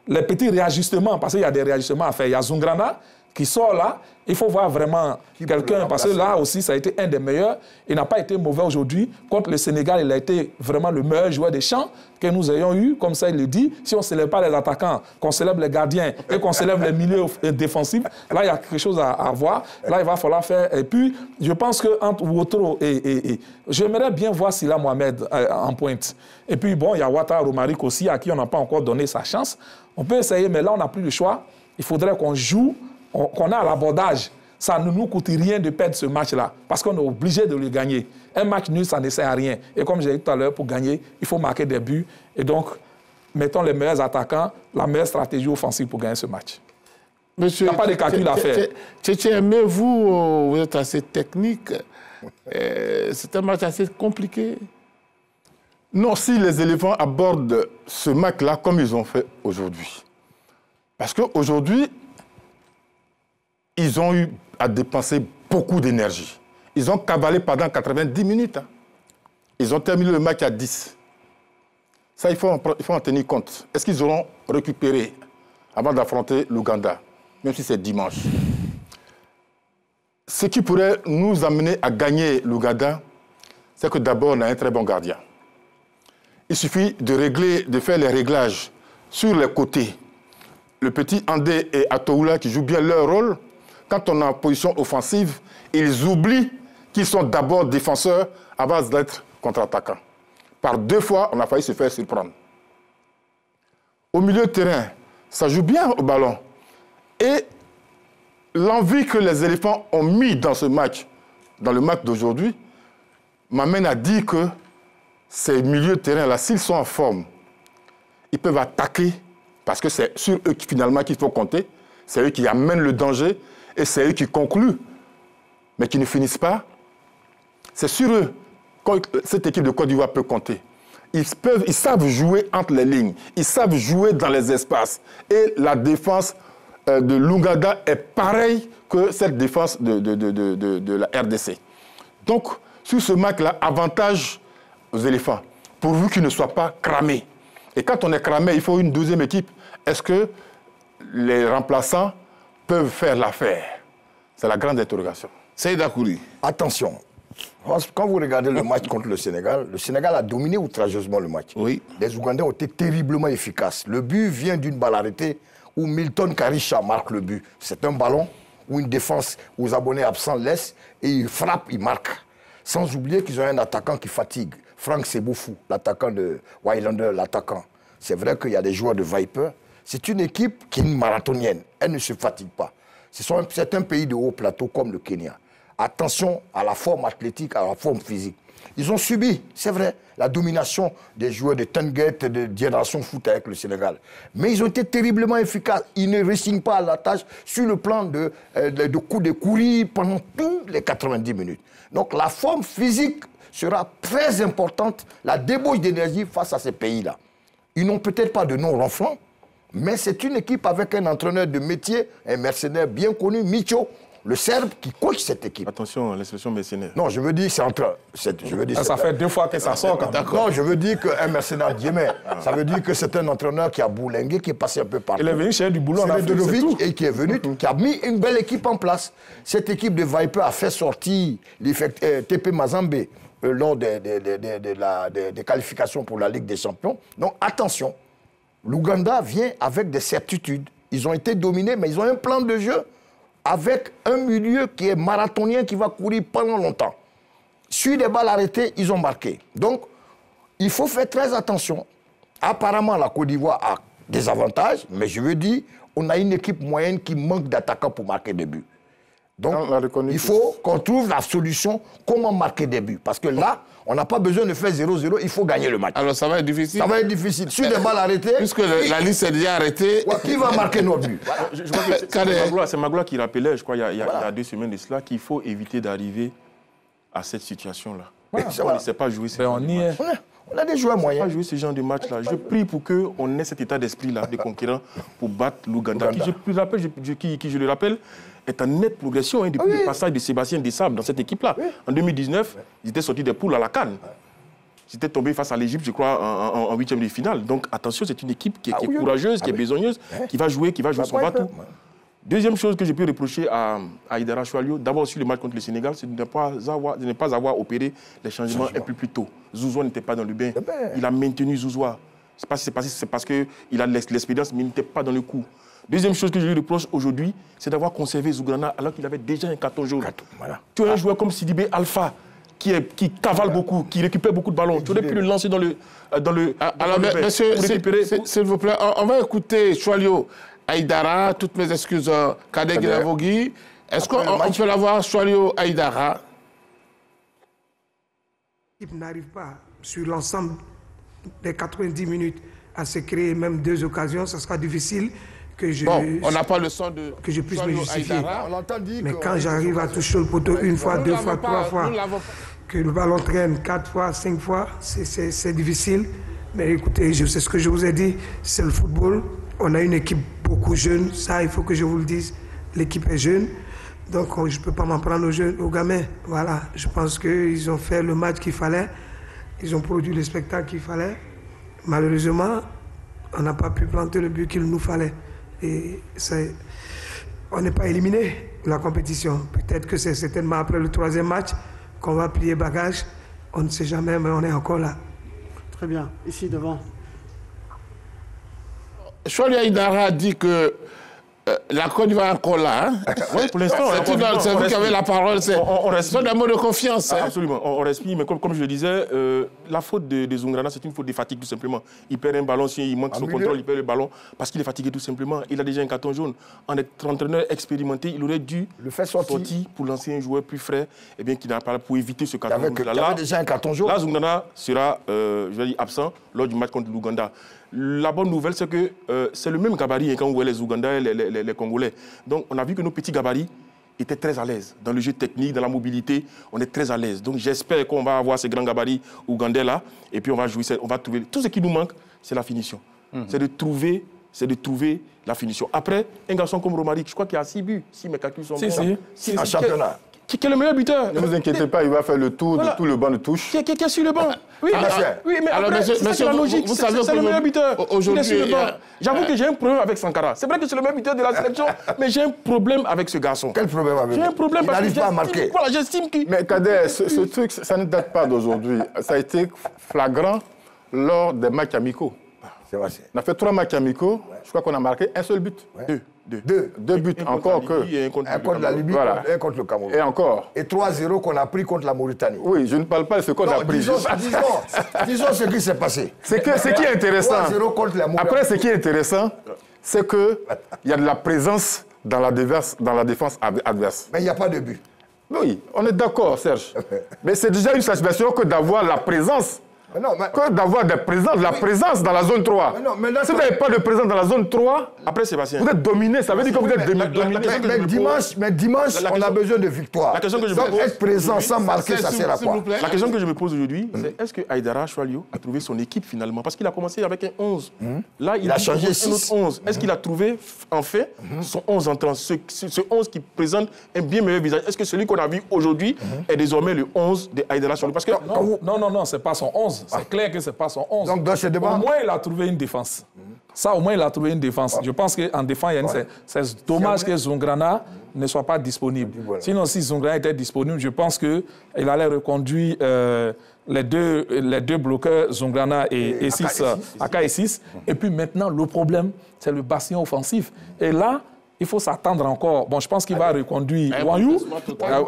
les petits réajustements, parce qu'il y a des réajustements à faire. Il y a Zungrana qui sort là, il faut voir vraiment quelqu'un, parce que là aussi, ça a été un des meilleurs. Il n'a pas été mauvais aujourd'hui. Contre le Sénégal, il a été vraiment le meilleur joueur des champs que nous ayons eu. Comme ça, il le dit. Si on ne célèbre pas les attaquants, qu'on célèbre les gardiens et qu'on célèbre les milieux défensifs, là, il y a quelque chose à voir. Là, il va falloir faire... Et puis, je pense qu'entre Ouattara et j'aimerais bien voir Sylla Mohamed en pointe. Et puis, bon, il y a Ouattara Romaric aussi, à qui on n'a pas encore donné sa chance. On peut essayer, mais là, on n'a plus le choix. Il faudrait qu'on joue, qu'on a l'abordage. Ça ne nous coûte rien de perdre ce match-là, parce qu'on est obligé de le gagner. Un match nul, ça ne sert à rien. Et comme j'ai dit tout à l'heure, pour gagner, il faut marquer des buts. Et donc, mettons les meilleurs attaquants, la meilleure stratégie offensive pour gagner ce match. Monsieur, il n'y a pas de calcul à faire. Mais vous êtes assez technique. C'est un match assez compliqué. Non, si les éléphants abordent ce match-là comme ils ont fait aujourd'hui. Parce qu'aujourd'hui, ils ont eu à dépenser beaucoup d'énergie. Ils ont cavalé pendant 90 minutes. Hein. Ils ont terminé le match à 10. Ça, il faut en tenir compte. Est-ce qu'ils auront récupéré avant d'affronter l'Ouganda, même si c'est dimanche? Ce qui pourrait nous amener à gagner l'Ouganda, c'est que d'abord, on a un très bon gardien. Il suffit de faire les réglages sur les côtés. Le petit Andé et Atoula qui jouent bien leur rôle, quand on est en position offensive, ils oublient qu'ils sont d'abord défenseurs avant d'être contre-attaquants. Par 2 fois, on a failli se faire surprendre. Au milieu de terrain, ça joue bien au ballon. Et l'envie que les éléphants ont mis dans ce match, dans le match d'aujourd'hui, m'amène à dire que ces milieux de terrain-là, s'ils sont en forme, ils peuvent attaquer, parce que c'est sur eux finalement qu'il faut compter. C'est eux qui amènent le danger et c'est eux qui concluent, mais qui ne finissent pas. C'est sur eux que cette équipe de Côte d'Ivoire peut compter. Ils savent jouer entre les lignes, ils savent jouer dans les espaces. Et la défense de l'Ouganda est pareille que cette défense de la RDC. Donc, sur ce match-là, avantage aux éléphants, pourvu qu'ils ne soient pas cramés. Et quand on est cramé, il faut une deuxième équipe. Est-ce que les remplaçants peuvent faire l'affaire? C'est la grande interrogation. Seydou Kouri. Attention, quand vous regardez le match contre le Sénégal a dominé outrageusement le match. Oui. Les Ougandais ont été terriblement efficaces. Le but vient d'une balle arrêtée où Milton Karisha marque le but. C'est un ballon où une défense aux abonnés absents laisse et il frappe, il marque. Sans oublier qu'ils ont un attaquant qui fatigue. Franck Seboufou, l'attaquant de Wailander, l'attaquant. C'est vrai qu'il y a des joueurs de Viper. C'est une équipe qui est une marathonienne. Elle ne se fatigue pas. C'est un pays de haut plateau comme le Kenya. Attention à la forme athlétique, à la forme physique. Ils ont subi, c'est vrai, la domination des joueurs de Tenguet et de Génération Foot avec le Sénégal. Mais ils ont été terriblement efficaces. Ils ne résignent pas à la tâche sur le plan de courir pendant tous les 90 minutes. Donc la forme physique sera très importante, la débauche d'énergie face à ces pays-là. Ils n'ont peut-être pas de nom ronflant, mais c'est une équipe avec un entraîneur de métier, un mercenaire bien connu, Micho, le Serbe, qui coach cette équipe. Attention, l'expression mercenaire. Non, je veux dire, c'est entre... ça fait 2 fois que ça sort quand même. Non, je veux dire qu'un mercenaire Djemé, ça veut dire que c'est un entraîneur qui a bourlingué, qui est passé un peu partout. Il est venu chercher du boulot en Afrique, c'est tout. Et qui est venu, qui a mis une belle équipe en place. Cette équipe de Viper a fait sortir TP Mazembe lors des qualifications pour la Ligue des Champions. Donc attention, l'Ouganda vient avec des certitudes. Ils ont été dominés, mais ils ont un plan de jeu avec un milieu qui est marathonien, qui va courir pendant longtemps. Sur des balles arrêtées, ils ont marqué. Donc, il faut faire très attention. Apparemment, la Côte d'Ivoire a des avantages, mais je veux dire, on a une équipe moyenne qui manque d'attaquants pour marquer des buts. Donc, il faut qu'on trouve la solution, comment marquer des buts. Parce que là, on n'a pas besoin de faire 0-0, il faut gagner le match. Alors ça va être difficile. Ça va être difficile. Sur des balles arrêtées... Puisque la liste est déjà arrêtée... Qui va marquer nos buts? Je crois que c'est Magloire qui rappelait, je crois, il y a 2 semaines de cela, qu'il faut éviter d'arriver à cette situation-là. Voilà. On ne sait pas jouer ce genre de match. On a des joueurs moyens. On ne sait pas jouer ce genre de match-là. Je prie pour qu'on ait cet état d'esprit-là de conquérant pour battre l'Ouganda, qui, je le rappelle, est en nette progression depuis le passage de Sébastien Desabre dans cette équipe-là. En 2019, ils étaient sortis des poules à la CAN. Ils étaient tombés face à l'Égypte, je crois, en 8e de finale. Donc attention, c'est une équipe qui est courageuse, qui est besogneuse, qui va jouer son bateau. Deuxième chose que je peux reprocher à Aïdara Choualio, d'abord sur le match contre le Sénégal, c'est de ne pas avoir opéré les changements un peu plus tôt. Zouzoua n'était pas dans le bain. Il a maintenu Zouzoua. C'est parce qu'il a l'expérience, mais il n'était pas dans le coup. Deuxième chose que je lui reproche aujourd'hui, c'est d'avoir conservé Zouglana alors qu'il avait déjà un carton jaune. Voilà. Tu as un joueur comme Sidibé Alpha, qui cavale beaucoup, qui récupère beaucoup de ballons. Tu aurais pu le lancer dans le... Alors, monsieur, s'il vous plaît, on va écouter Choualio Aïdara, toutes mes excuses, Kadeg Lavogui. Est-ce qu'on peut l'avoir, Choualio Aïdara? L'équipe n'arrive pas sur l'ensemble des 90 minutes à se créer même 2 occasions. Ça sera difficile que je... Bon, on n'a pas le son de... Que je puisse me justifier. Mais quand que j'arrive à toucher le poteau une fois, 2 fois, 3 fois, que le ballon traîne 4 fois, 5 fois, c'est difficile. Mais écoutez, c'est ce que je vous ai dit, c'est le football. On a une équipe beaucoup jeune, ça il faut que je vous le dise. L'équipe est jeune, donc je ne peux pas m'en prendre aux gamins. Voilà, je pense qu'ils ont fait le match qu'il fallait, ils ont produit le spectacle qu'il fallait. Malheureusement, on n'a pas pu planter le but qu'il nous fallait. Et on n'est pas éliminé de la compétition. Peut-être que c'est certainement après le 3e match qu'on va plier bagage. On ne sait jamais, mais on est encore là. Très bien. Ici, devant. Choualio Aïdara a dit que la Côte d'Ivoire est encore là. Hein? Oui, pour l'instant, c'est vous qui avez la parole. C'est un mot de confiance. Hein? Absolument, on respire. Mais comme je le disais, la faute de Zouglana, c'est une faute de fatigue tout simplement. Il perd un ballon, s'il manque son contrôle, il perd le ballon parce qu'il est fatigué tout simplement. Il a déjà un carton jaune. En être entraîneur expérimenté, il aurait dû le faire sortir pour lancer un joueur plus frais, et bien qui n'a pas pour éviter ce carton jaune. Il avait déjà un carton jaune. Là, Zouglana sera, je vais dire, absent lors du match contre l'Ouganda. La bonne nouvelle, c'est que c'est le même gabarit hein, quand on voit les Ougandais et les Congolais. Donc, on a vu que nos petits gabarits étaient très à l'aise. Dans le jeu technique, dans la mobilité, on est très à l'aise. Donc, j'espère qu'on va avoir ces grands gabarits ougandais-là. Et puis, on va trouver... Tout ce qui nous manque, c'est la finition. C'est de trouver la finition. Après, un garçon comme Romaric, je crois qu'il a 6 buts. Si mes calculs sont bons. En championnat. Qui est le meilleur buteur? Ne vous inquiétez pas, il va faire le tour de tout le banc de touche. Qui est sur le banc? Oui, mais après, c'est la logique. C'est le meilleur buteur. Aujourd'hui, j'avoue que j'ai un problème avec Sankara. C'est vrai que c'est le meilleur buteur de la sélection, mais j'ai un problème avec ce garçon. Quel problème avec lui? J'ai un problème parce que n'arrive pas à marquer. Voilà, j'estime qu'il... Mais Kader, ce truc, ça ne date pas d'aujourd'hui. Ça a été flagrant lors des matchs amicaux. C'est vrai. On a fait 3 matchs amicaux. Je crois qu'on a marqué un seul but. Deux buts, encore que... Un contre la Libye, un contre le Cameroun. Et encore. Et 3-0 qu'on a pris contre la Mauritanie. Oui, je ne parle pas de ce qu'on a pris. Disons ce qui s'est passé. Ce qui est intéressant, 3-0 contre la Mauritanie. après, ce qui est intéressant, c'est qu'il y a de la présence dans la défense adverse. Mais il n'y a pas de but. Oui, on est d'accord, Serge. Mais c'est déjà une satisfaction que d'avoir la présence. Que d'avoir de la présence dans la zone 3. Si vous n'avez pas de présence dans la zone 3, après, Sébastien, vous êtes dominé. Ça veut dire que vous êtes dominé. Mais dimanche, on a besoin de victoire. La question que je Donc, être présent sans marquer, ça sert à quoi? La question que je me pose aujourd'hui, c'est est-ce que Aïdara Choualio a trouvé son équipe finalement? Parce qu'il a commencé avec un 11. Là, il a changé un autre 11. Est-ce qu'il a trouvé, en fait, son 11 entrant? Ce 11 qui présente un bien meilleur visage. Est-ce que celui qu'on a vu aujourd'hui est désormais le 11 de Aïdara Choualio? Parce que Non, c'est pas son 11. C'est clair que ce n'est pas son 11. Donc, dans ce débat... Au moins, il a trouvé une défense. Ça, au moins, il a trouvé une défense. Je pense qu'en défense, c'est dommage que Zouglana ne soit pas disponible. Sinon, si Zouglana était disponible, je pense qu'il allait reconduire les deux bloqueurs, Zouglana et 6, AK et 6. Et puis maintenant, le problème, c'est le bastion offensif. Et là, il faut s'attendre encore. Bon, je pense qu'il va reconduire Wanyou.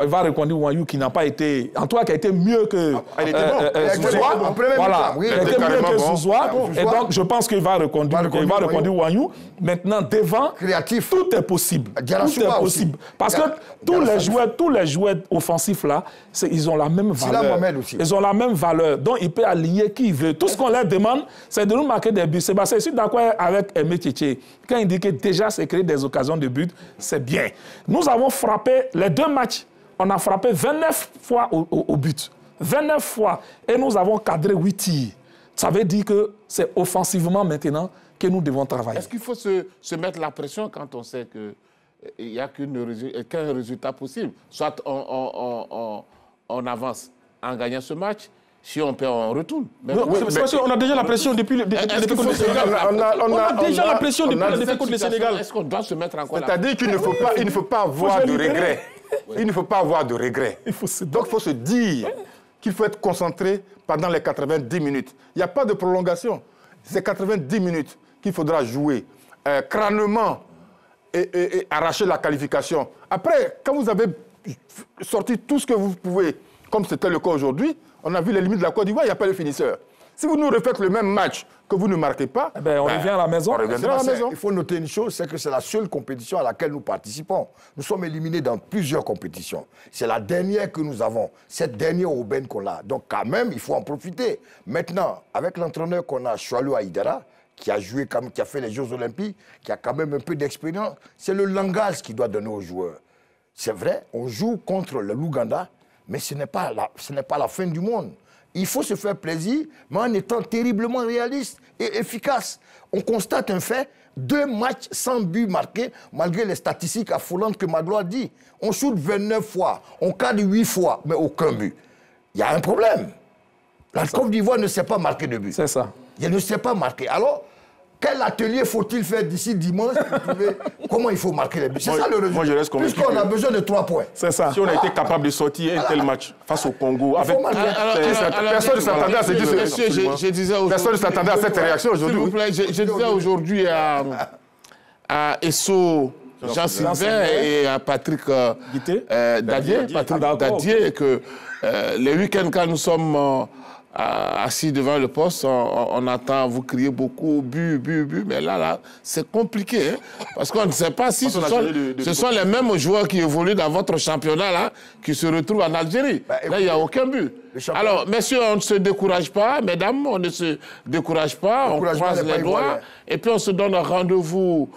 Il va reconduire Wanyou qui n'a pas été... En tout cas, qui a été mieux que Zouzoua. Voilà, il a été mieux que Zouzoua. Et donc, je pense qu'il va reconduire Wanyou. Maintenant, devant, tout est possible. Tout est possible. Parce que tous les joueurs offensifs, là, ils ont la même valeur. Ils ont la même valeur. Donc, il peut aligner qui il veut. Tout ce qu'on leur demande, c'est de nous marquer des buts. Sébastien, je suis d'accord avec Aimé Tchétché. Quand il dit que déjà, c'est créer des occasions de but, c'est bien. Nous avons frappé les 2 matchs. On a frappé 29 fois au but. 29 fois. Et nous avons cadré 8 tirs. Ça veut dire que c'est offensivement maintenant que nous devons travailler. Est-ce qu'il faut se mettre la pression quand on sait qu'il n'y a qu'un résultat possible? Soit on avance en gagnant ce match, Si on perd, on retourne. Non, c'est parce qu'on a déjà la pression depuis le début contre le Sénégal. On a déjà la pression depuis le début contre le Sénégal. Est-ce qu'on doit se mettre en colère? C'est-à-dire qu'il ne faut pas avoir de regrets. Il ne faut pas avoir de regrets. Donc il faut se dire qu'il faut être concentré pendant les 90 minutes. Il n'y a pas de prolongation. C'est 90 minutes qu'il faudra jouer crânement et arracher la qualification. Après, quand vous avez sorti tout ce que vous pouvez, comme c'était le cas aujourd'hui, on a vu les limites de la Côte d'Ivoire, il n'y a pas de finisseur. Si vous nous refaites le même match que vous ne marquez pas, on revient à la maison. On reviendra à la maison. Il faut noter une chose, c'est que c'est la seule compétition à laquelle nous participons. Nous sommes éliminés dans plusieurs compétitions. C'est la dernière que nous avons, cette dernière aubaine qu'on a. Donc quand même, il faut en profiter. Maintenant, avec l'entraîneur qu'on a, Choualou Aïdara, qui a joué, qui a fait les Jeux Olympiques, qui a quand même un peu d'expérience, c'est le langage qu'il doit donner aux joueurs. C'est vrai, on joue contre l'Ouganda, mais ce n'est pas la fin du monde. Il faut se faire plaisir, mais en étant terriblement réaliste et efficace. On constate un fait, 2 matchs sans but marqué, malgré les statistiques affolantes que Magloire dit. On shoot 29 fois, on cadre 8 fois, mais aucun but. Il y a un problème. La Côte d'Ivoire ne sait pas marquer de but. C'est ça. Elle ne sait pas marquer. Alors, quel atelier faut-il faire d'ici dimanche pour trouver comment il faut marquer les buts? C'est ça le résultat. Moi, je reste convaincu. Puisqu'on a besoin de 3 points. C'est ça. Si on a été capable de sortir un tel match face au Congo, avec personne ne s'attendait à ce que Monsieur, je disais aujourd'hui... Personne ne s'attendait à cette réaction aujourd'hui. S'il vous plaît, je disais aujourd'hui à Esso, Jean-Sylvain et à Patrick Dadier que les week-ends, quand nous sommes assis devant le poste, on entend vous crier beaucoup, but, mais là, c'est compliqué, hein, parce qu'on ne sait pas si ce sont les mêmes joueurs qui évoluent dans votre championnat, là, qui se retrouvent en Algérie. Là, il n'y a aucun but. Alors, messieurs, on ne se décourage pas, mesdames, on ne se décourage pas, on croise les doigts, et puis on se donne rendez-vous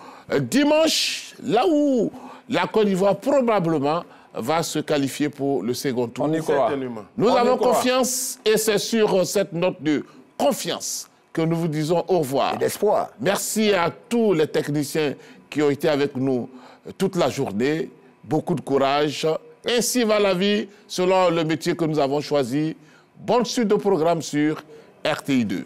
dimanche, là où la Côte d'Ivoire probablement va se qualifier pour le second tour. On y croit. Nous avons confiance et c'est sur cette note de confiance que nous vous disons au revoir. Et d'espoir. Merci à tous les techniciens qui ont été avec nous toute la journée. Beaucoup de courage. Ainsi va la vie selon le métier que nous avons choisi. Bonne suite de programme sur RTI2.